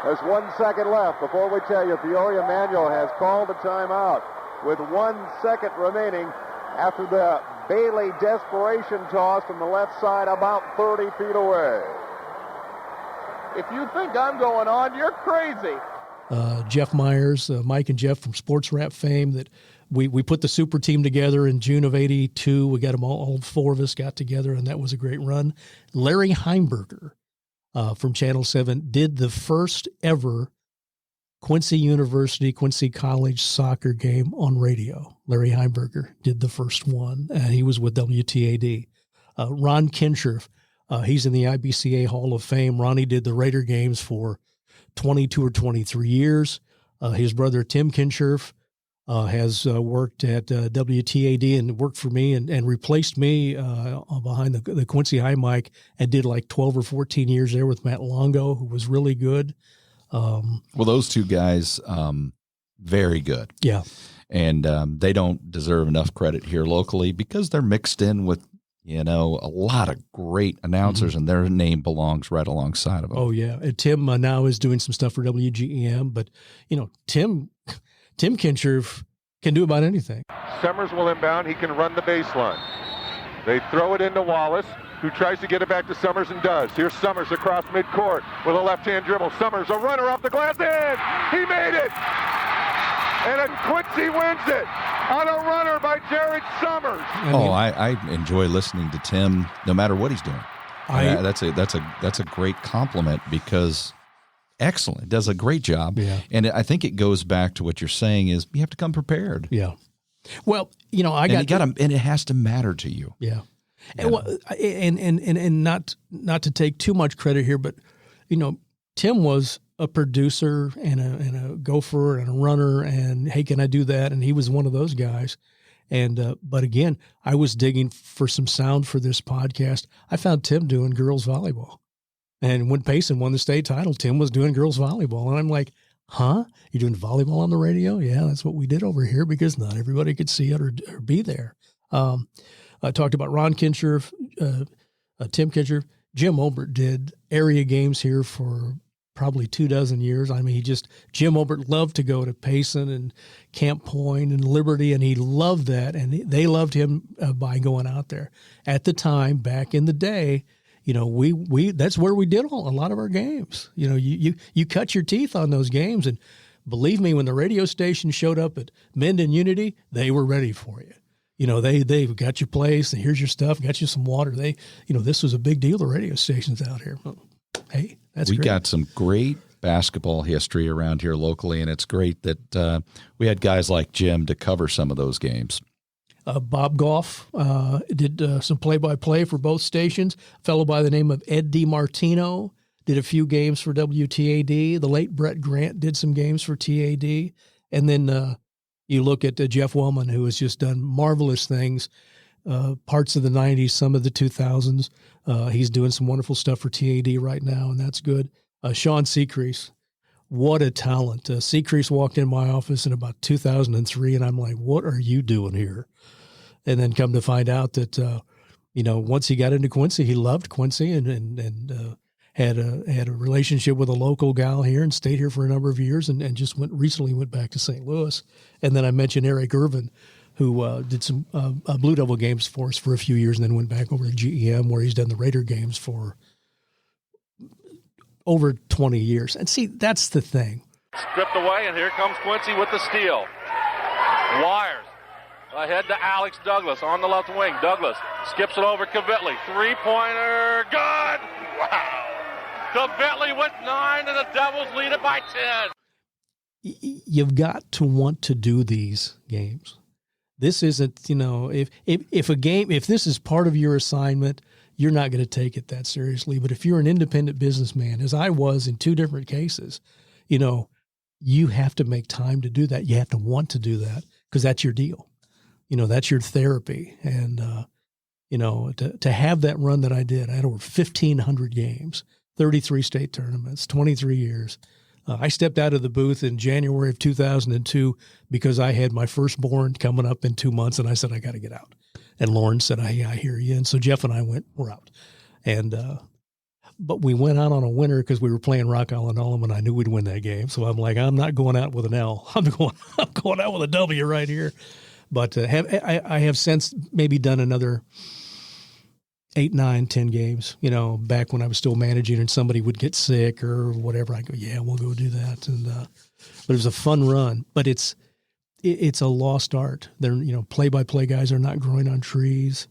There's 1 second left before we tell you Peoria Manual has called a timeout with 1 second remaining after the Bailey desperation toss from the left side about 30 feet away. If you think I'm going on, you're crazy.
Jeff Myers, Mike and Jeff from Sports Rap fame, that we put the super team together in June of 82. We got them all 4 of us got together, and that was a great run. Larry Heimberger from Channel 7 did the first ever Quincy University, Quincy College soccer game on radio. Larry Heimberger did the first one, and he was with WTAD. Ron Kinscherf, he's in the IBCA Hall of Fame. Ronnie did the Raider games for 22 or 23 years. His brother, Tim Kinscherf, has worked at WTAD and worked for me and replaced me behind the Quincy High mic and did like 12 or 14 years there with Matt Longo, who was really good.
Well, those two guys, very good.
Yeah.
And they don't deserve enough credit here locally because they're mixed in with, a lot of great announcers, and their name belongs right alongside of them.
Oh, yeah. And Tim now is doing some stuff for WGEM, but, Tim Kinscherf can do about anything.
Summers will inbound. He can run the baseline. They throw it into Wallace, who tries to get it back to Summers and does. Here's Summers across midcourt with a left-hand dribble. Summers, a runner off the glass, and he made it! And then Quincy wins it on a runner by Jared Summers.
I enjoy listening to Tim no matter what he's doing. That's a great compliment because excellent. Does a great job.
Yeah.
And I think it goes back to what you're saying is you have to come prepared.
Yeah. Well, and it has to matter to you. Yeah. And not to take too much credit here, but Tim was a producer and a gopher and a runner, and hey, can I do that? And he was one of those guys. And but again, I was digging for some sound for this podcast. I found Tim doing girls volleyball, and when Payson won the state title, Tim was doing girls volleyball, and I'm like, huh? You're doing volleyball on the radio? Yeah, that's what we did over here because not everybody could see it or be there. I talked about Ron Kinscherf, Tim Kinscherf. Jim Obert did area games here for probably 24 years. I mean, Jim Obert loved to go to Payson and Camp Point and Liberty, and he loved that, and they loved him by going out there. At the time, back in the day, we that's where we did a lot of our games. You cut your teeth on those games, and believe me, when the radio station showed up at Menden Unity, they were ready for you. They've got your place, and here's your stuff, got you some water. This was a big deal, the radio stations out here. Hey, that's great.
We got some great basketball history around here locally, and it's great that we had guys like Jim to cover some of those games.
Bob Goff did some play-by-play for both stations. A fellow by the name of Ed DiMartino did a few games for WTAD. The late Brett Grant did some games for TAD. And then you look at Jeff Wellman, who has just done marvelous things, parts of the 90s, some of the 2000s. He's doing some wonderful stuff for TAD right now, and that's good. Sean Secrease, what a talent. Secrease walked in my office in about 2003, and I'm like, what are you doing here? And then come to find out that, once he got into Quincy, he loved Quincy and had a relationship with a local gal here and stayed here for a number of years and just recently went back to St. Louis. And then I mentioned Eric Ervin, who did some Blue Devil games for us for a few years and then went back over to GEM, where he's done the Raider games for over 20 years. And see, that's the thing.
Stripped away, and here comes Quincy with the steal. Wires ahead to Alex Douglas on the left wing. Douglas skips it over Kvitli. Three-pointer, good! Wow! Kvitli with 9, and the Devils lead it by 10.
You've got to want to do these games. This isn't, if this is part of your assignment, you're not going to take it that seriously. But if you're an independent businessman, as I was in 2 different cases, you have to make time to do that. You have to want to do that because that's your deal. That's your therapy. And, to have that run that I did, I had over 1,500 games, 33 state tournaments, 23 years. I stepped out of the booth in January of 2002 because I had my firstborn coming up in 2 months, and I said, I got to get out. And Lauren said, I hear you. And so Jeff and I we're out. And but we went out on a winner because we were playing Rock Island Allum, and I knew we'd win that game. So I'm like, I'm not going out with an L. I'm going out with a W right here. But I have since maybe done another 8, 9, 10 games, back when I was still managing and somebody would get sick or whatever. I go, yeah, we'll go do that. And, but it was a fun run, but it's a lost art. They're, play-by-play guys are not growing on trees.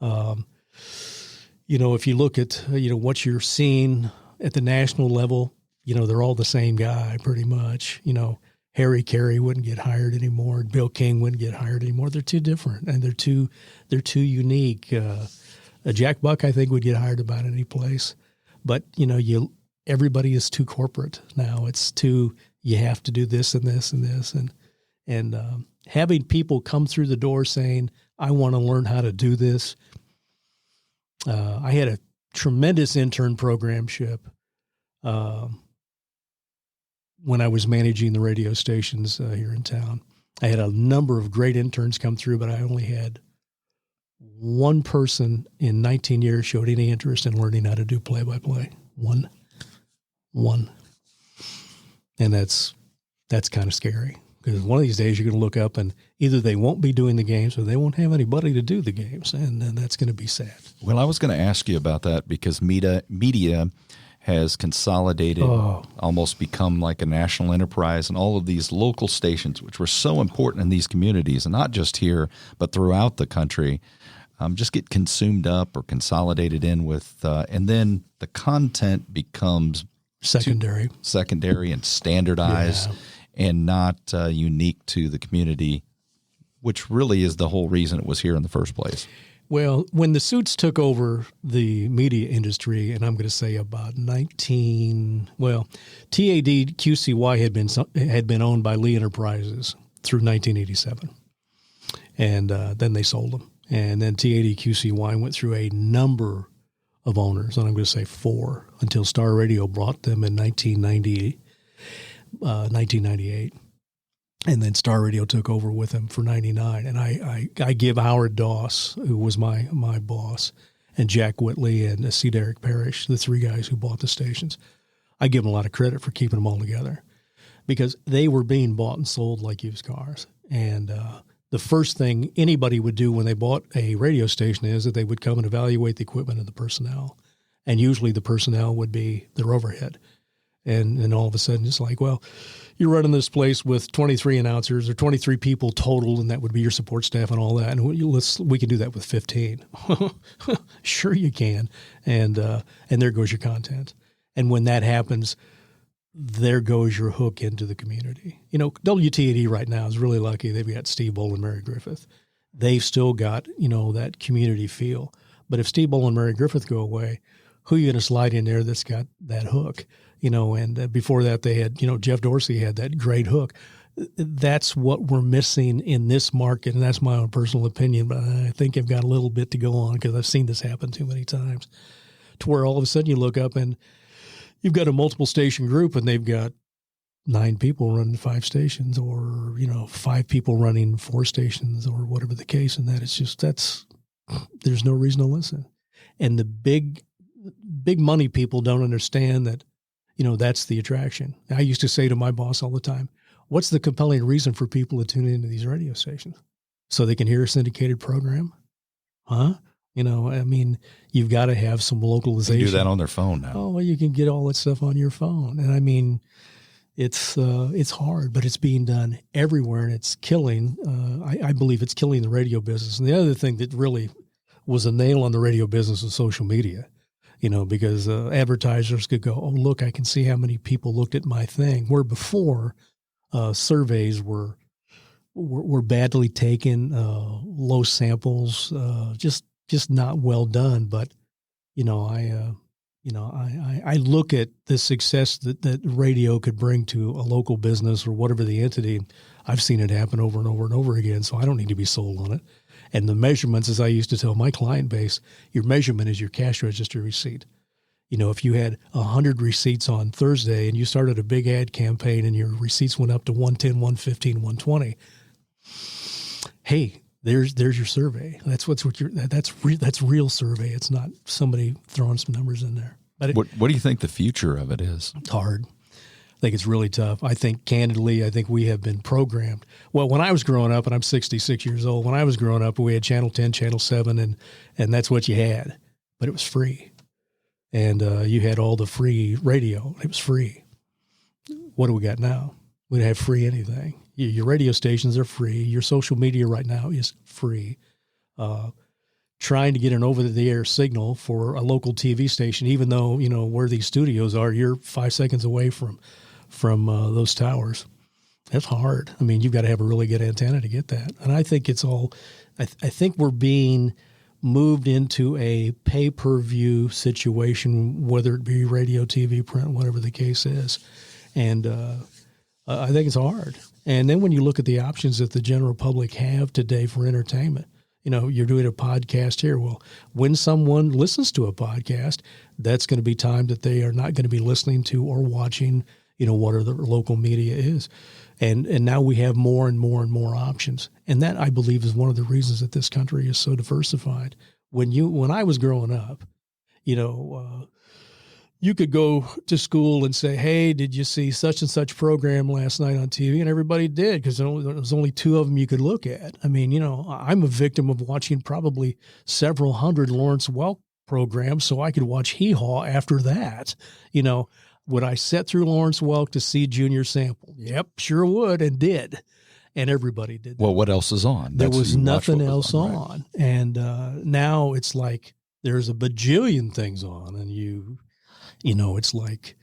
If you look at, what you're seeing at the national level, they're all the same guy pretty much. Harry Carey wouldn't get hired anymore. Bill King wouldn't get hired anymore. They're too different and they're too unique. Jack Buck, I think, would get hired about any place, but everybody is too corporate now. It's too, you have to do this and this and this. And having people come through the door saying, I want to learn how to do this. I had a tremendous intern programship when I was managing the radio stations here in town. I had a number of great interns come through, but I only had one person in 19 years showed any interest in learning how to do play-by-play. One. And that's kind of scary, because one of these days you're going to look up and either they won't be doing the games or they won't have anybody to do the games. And then that's going to be sad.
Well, I was going to ask you about that because media has consolidated, almost become like a national enterprise, and all of these local stations, which were so important in these communities, and not just here, but throughout the country, just get consumed up or consolidated in with, and then the content becomes secondary and standardized and not unique to the community, which really is the whole reason it was here in the first place.
Well, when the suits took over the media industry, and I'm going to say about TAD QCY had been owned by Lee Enterprises through 1987, and then they sold them. And then TAD QCY went through a number of owners, and I'm going to say 4, until Star Radio bought them in 1998. And then Star Radio took over with him for 99. And I give Howard Doss, who was my boss, and Jack Whitley and C. Derrick Parrish, the 3 guys who bought the stations, I give them a lot of credit for keeping them all together, because they were being bought and sold like used cars. And the first thing anybody would do when they bought a radio station is that they would come and evaluate the equipment and the personnel. And usually the personnel would be their overhead. And all of a sudden it's like, well, you're running this place with 23 announcers or 23 people total, and that would be your support staff and all that. And we can do that with 15. Sure you can. And there goes your content. And when that happens, there goes your hook into the community. You know, WTAD right now is really lucky. They've got Steve Bowl and Mary Griffith. They've still got, that community feel. But if Steve Bowl and Mary Griffith go away, who are you going to slide in there that's got that hook? And before that they had, Jeff Dorsey had that great hook. That's what we're missing in this market, and that's my own personal opinion, but I think I've got a little bit to go on because I've seen this happen too many times, to where all of a sudden you look up and you've got a multiple station group and they've got 9 people running 5 stations, or, 5 people running 4 stations, or whatever the case. And that it's just, there's no reason to listen. And the big money people don't understand that, that's the attraction. I used to say to my boss all the time, what's the compelling reason for people to tune into these radio stations? So they can hear a syndicated program? Huh? You've got to have some localization.
They do that on their phone now.
Oh, well, you can get all that stuff on your phone. And it's hard, but it's being done everywhere, and it's killing. I believe it's killing the radio business. And the other thing that really was a nail on the radio business was social media. Because advertisers could go, oh, look, I can see how many people looked at my thing. Where before, surveys were badly taken, low samples, just not well done. But I look at the success that radio could bring to a local business or whatever the entity. I've seen it happen over and over and over again, so I don't need to be sold on it. And the measurements, as I used to tell my client base, your measurement is your cash register receipt. If you had 100 receipts on Thursday and you started a big ad campaign and your receipts went up to 110, 115, 120, hey, there's your survey. That's real survey. It's not somebody throwing some numbers in there. But
what do you think the future of it is?
It's hard. I think it's really tough. I think, candidly, we have been programmed. Well, when I was growing up, and I'm 66 years old, when I was growing up, we had Channel 10, Channel 7, and that's what you had. But it was free. And you had all the free radio. It was free. What do we got now? We don't have free anything. Your radio stations are free. Your social media right now is free. Trying to get an over-the-air signal for a local TV station, even though, where these studios are, you're 5 seconds away from those towers. That's hard. You've got to have a really good antenna to get that. And I think it's all, I think we're being moved into a pay-per-view situation, whether it be radio, TV, print, whatever the case is. And I think it's hard. And then when you look at the options that the general public have today for entertainment, you're doing a podcast here. Well, when someone listens to a podcast, that's going to be time that they are not going to be listening to or watching, what the local media is. And now we have more and more and more options. And that, I believe, is one of the reasons that this country is so diversified. When I was growing up, you could go to school and say, hey, did you see such and such program last night on TV? And everybody did, because there was only 2 of them you could look at. I mean, I'm a victim of watching probably several hundred Lawrence Welk programs, so I could watch Hee Haw after that. Would I sit through Lawrence Welk to see Junior Sample? Yep, sure would, and did. And everybody did that.
Well, what else is on?
There was nothing else on. Right? And now it's like there's a bajillion things on, and it's like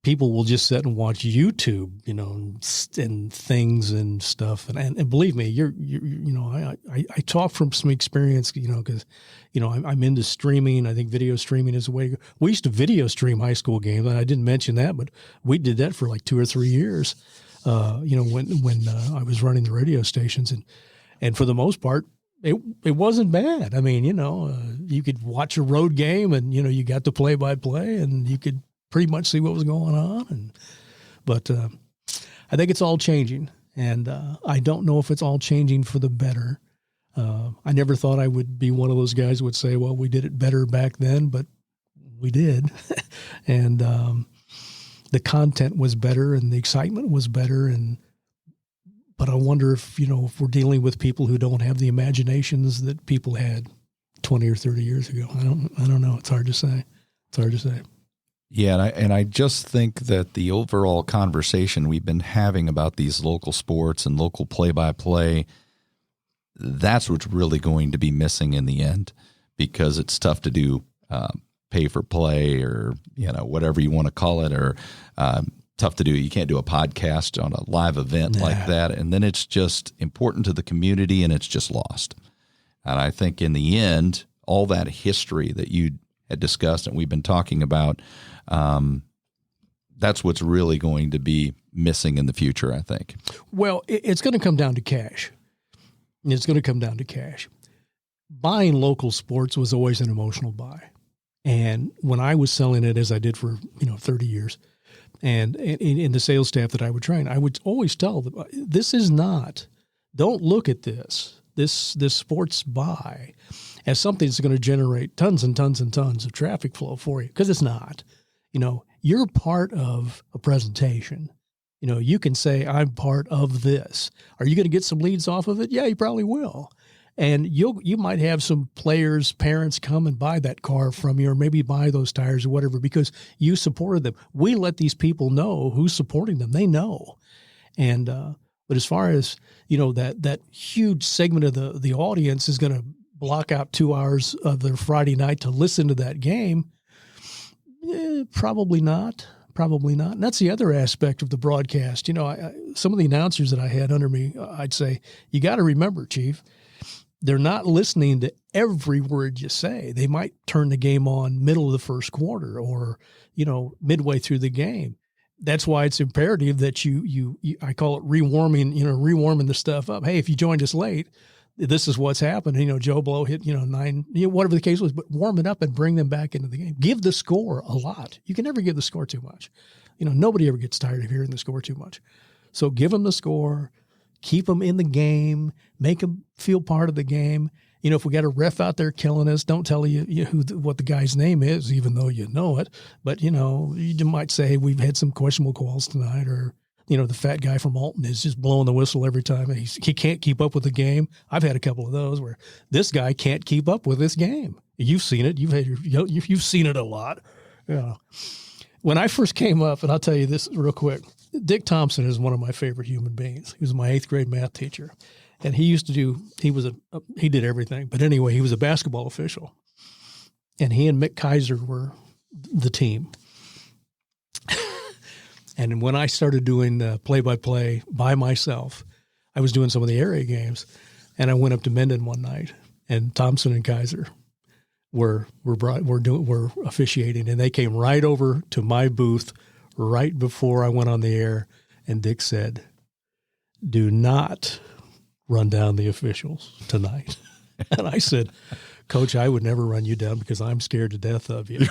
people will just sit and watch YouTube, and things and stuff. And believe me, I talk from some experience, because, I'm into streaming. I think video streaming is the way to go. We used to video stream high school games. And I didn't mention that, but we did that for like 2 or 3 years, when I was running the radio stations. And for the most part, it wasn't bad. I mean, you could watch a road game and, you got the play-by-play and you could pretty much see what was going on. But I think it's all changing. And I don't know if it's all changing for the better. I never thought I would be one of those guys who would say, well, we did it better back then, but we did. And the content was better and the excitement was better. But I wonder if we're dealing with people who don't have the imaginations that people had 20 or 30 years ago. I don't know. It's hard to say.
Yeah, and I just think that the overall conversation we've been having about these local sports and local play-by-play, that's what's really going to be missing in the end, because it's tough to do pay for play or whatever you want to call it, or tough to do. You can't do a podcast on a live event like that. And then it's just important to the community and it's just lost. And I think in the end, all that history that you had discussed and we've been talking about, that's what's really going to be missing in the future, I think.
Well, it's going to come down to cash. Buying local sports was always an emotional buy. And when I was selling it, as I did for 30 years, and in the sales staff that I would train, I would always tell them, don't look at this sports buy as something that's going to generate tons and tons and tons of traffic flow for you, because it's not. You're part of a presentation. You can say, I'm part of this. Are you going to get some leads off of it? Yeah, you probably will. And you might have some players' parents come and buy that car from you, or maybe buy those tires or whatever, because you supported them. We let these people know who's supporting them. They know. And but as far as that huge segment of the audience is going to block out 2 hours of their Friday night to listen to that game, probably not. And that's the other aspect of the broadcast. Some of the announcers that I had under me, I'd say, you got to remember, Chief, they're not listening to every word you say. They might turn the game on middle of the first quarter or, midway through the game. That's why it's imperative that you I call it rewarming the stuff up. Hey, if you joined us late, this is what's happened. Joe Blow hit, 9, whatever the case was, but warm it up and bring them back into the game. Give the score a lot. You can never give the score too much. Nobody ever gets tired of hearing the score too much. So give them the score, keep them in the game, make them feel part of the game. If we got a ref out there killing us, don't tell you what the guy's name is, even though you know it. But, you might say we've had some questionable calls tonight, or, the fat guy from Alton is just blowing the whistle every time. And he can't keep up with the game. I've had a couple of those where this guy can't keep up with this game. You've seen it. You've seen it a lot. When I first came up, and I'll tell you this real quick, Dick Thompson is one of my favorite human beings. He was my 8th grade math teacher. And he did everything. But anyway, he was a basketball official. And he and Mick Kaiser were the team. And when I started doing play-by-play by myself, I was doing some of the area games. And I went up to Mendon one night, and Thompson and Kaiser were officiating. And they came right over to my booth right before I went on the air. And Dick said, do not run down the officials tonight. And I said, Coach, I would never run you down because I'm scared to death of you.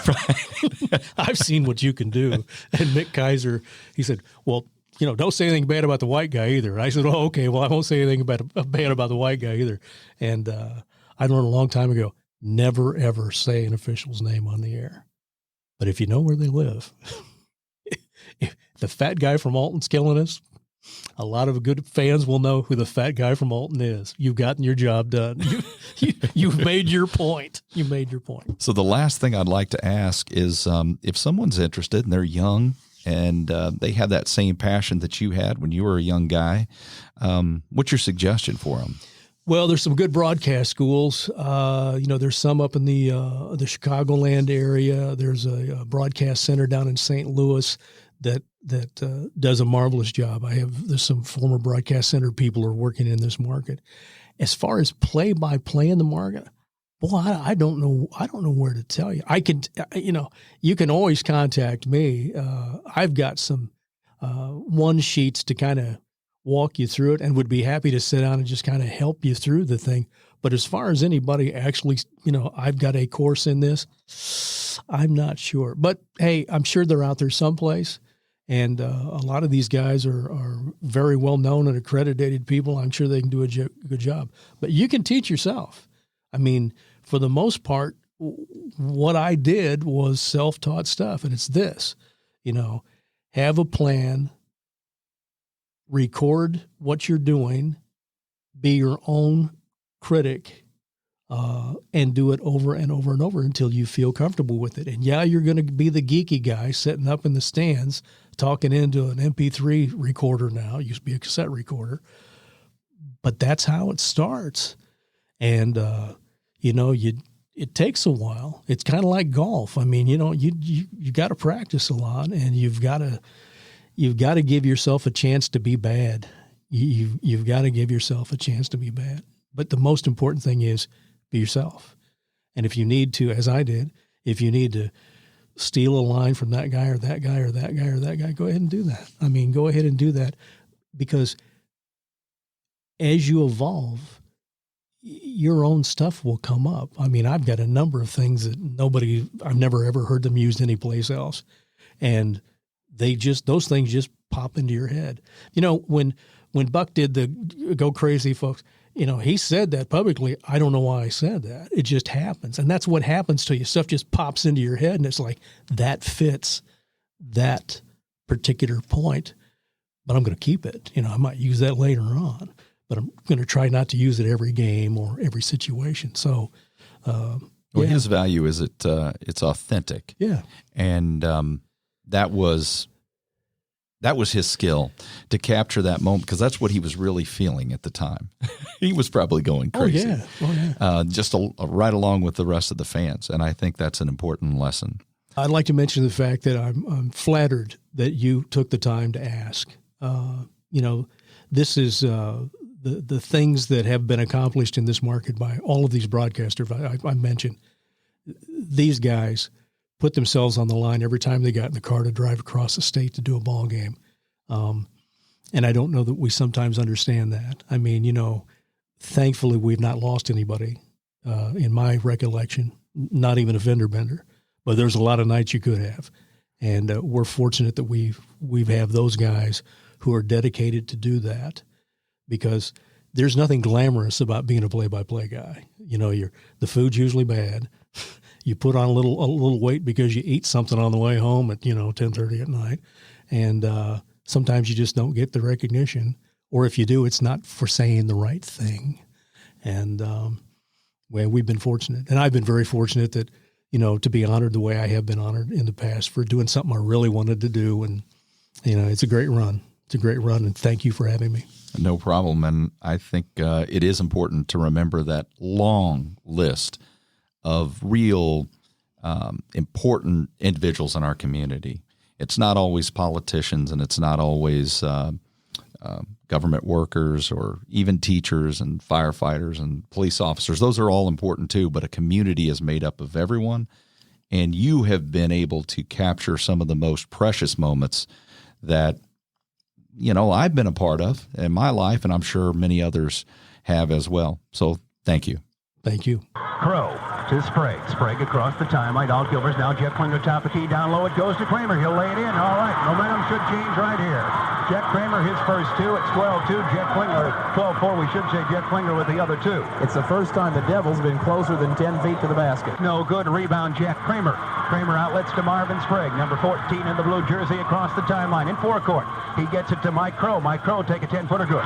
I've seen what you can do. And Mick Kaiser, he said, well, don't say anything bad about the white guy either. And I said, oh, okay, well, I won't say anything bad about the white guy either. And I learned a long time ago, never, ever say an official's name on the air. But if you know where they live, if the fat guy from Alton's killing us, a lot of good fans will know who the fat guy from Alton is. You've gotten your job done. You've made your point. You made your point.
So the last thing I'd like to ask is if someone's interested and they're young and they have that same passion that you had when you were a young guy, what's your suggestion for them?
Well, there's some good broadcast schools. There's some up in the Chicagoland area. There's a broadcast center down in St. Louis that does a marvelous job. There's some former broadcast center people who are working in this market. As far as play-by-play in the market, boy, I don't know where to tell you. I can, you can always contact me. I've got some one sheets to kind of walk you through it, and would be happy to sit down and just kind of help you through the thing. But as far as anybody actually, I've got a course in this, I'm not sure. But hey, I'm sure they're out there someplace. And a lot of these guys are very well known and accredited people. I'm sure they can do a good job. But you can teach yourself. I mean, for the most part, what I did was self-taught stuff. And it's this, have a plan, record what you're doing, be your own critic, and do it over and over and over until you feel comfortable with it. And yeah, you're going to be the geeky guy sitting up in the stands talking into an MP3 recorder now. It used to be a cassette recorder. But that's how it starts. And, it takes a while. It's kind of like golf. I mean, you got to practice a lot, and you've got to give yourself a chance to be bad. You've got to give yourself a chance to be bad. But the most important thing is be yourself. And if you need to, as I did, if you need to steal a line from that guy or that guy or that guy or that guy, go ahead and do that. I mean, go ahead and do that, because as you evolve, your own stuff will come up. I mean, I've got a number of things that I've never ever heard them used anyplace else. And those things just pop into your head. When Buck did the Go Crazy, folks, he said that publicly. I don't know why I said that. It just happens. And that's what happens to you. Stuff just pops into your head, and it's like, that fits that particular point, but I'm going to keep it. I might use that later on, but I'm going to try not to use it every game or every situation. So,
his value is it's authentic.
Yeah.
And that was his skill, to capture that moment, because that's what he was really feeling at the time. He was probably going crazy.
Oh, yeah.
Just right along with the rest of the fans. And I think that's an important lesson.
I'd like to mention the fact that I'm flattered that you took the time to ask. This is the things that have been accomplished in this market by all of these broadcasters I mentioned. These guys put themselves on the line every time they got in the car to drive across the state to do a ball game. And I don't know that we sometimes understand that. I mean, thankfully we've not lost anybody in my recollection, not even a fender bender, but there's a lot of nights you could have. And we're fortunate that we have those guys who are dedicated to do that, because there's nothing glamorous about being a play-by-play guy. The food's usually bad. You put on a little weight because you eat something on the way home at 10:30 at night, and sometimes you just don't get the recognition, or if you do, it's not for saying the right thing. And we've been fortunate, and I've been very fortunate that to be honored the way I have been honored in the past for doing something I really wanted to do, and it's a great run. It's a great run, and thank you for having me.
No problem, and I think it is important to remember that long list of real important individuals in our community. It's not always politicians, and it's not always government workers, or even teachers and firefighters and police officers. Those are all important too, but a community is made up of everyone, and you have been able to capture some of the most precious moments that I've been a part of in my life, and I'm sure many others have as well. So thank you.
Thank you.
Crow to Sprague. Sprague across the timeline. All Gilbers now. Jet Klinger top of key. Down low it goes to Kramer. He'll lay it in. All right. Momentum should change right here. Jet Kramer, his first two. It's 12-2. Jet Klinger, 12-4. We should say Jet Klinger with the other two.
It's the first time the Devils been closer than 10 feet to the basket.
No good. Rebound, Jack Kramer. Kramer outlets to Marvin Sprague. Number 14 in the blue jersey across the timeline in forecourt. He gets it to Mike Crow. Mike Crow take a 10-footer good.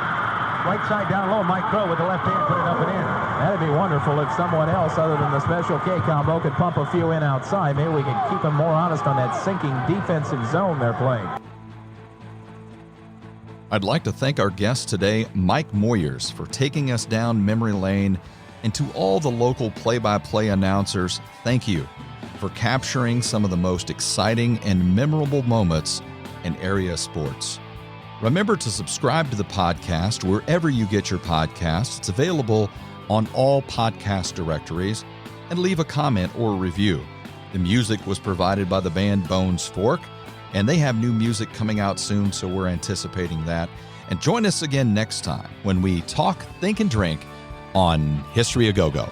Right side down low, Mike Crow with the left hand, put it up and in.
That'd be wonderful if someone else other than the Special K combo could pump a few in outside. Maybe we can keep them more honest on that sinking defensive zone they're playing.
I'd like to thank our guest today, Mike Moyers, for taking us down memory lane. And to all the local play-by-play announcers, thank you for capturing some of the most exciting and memorable moments in area sports. Remember to subscribe to the podcast wherever you get your podcasts. It's available on all podcast directories, and leave a comment or a review. The music was provided by the band Bones Fork, and they have new music coming out soon, so we're anticipating that. And join us again next time when we talk, think, and drink on History A Go-Go.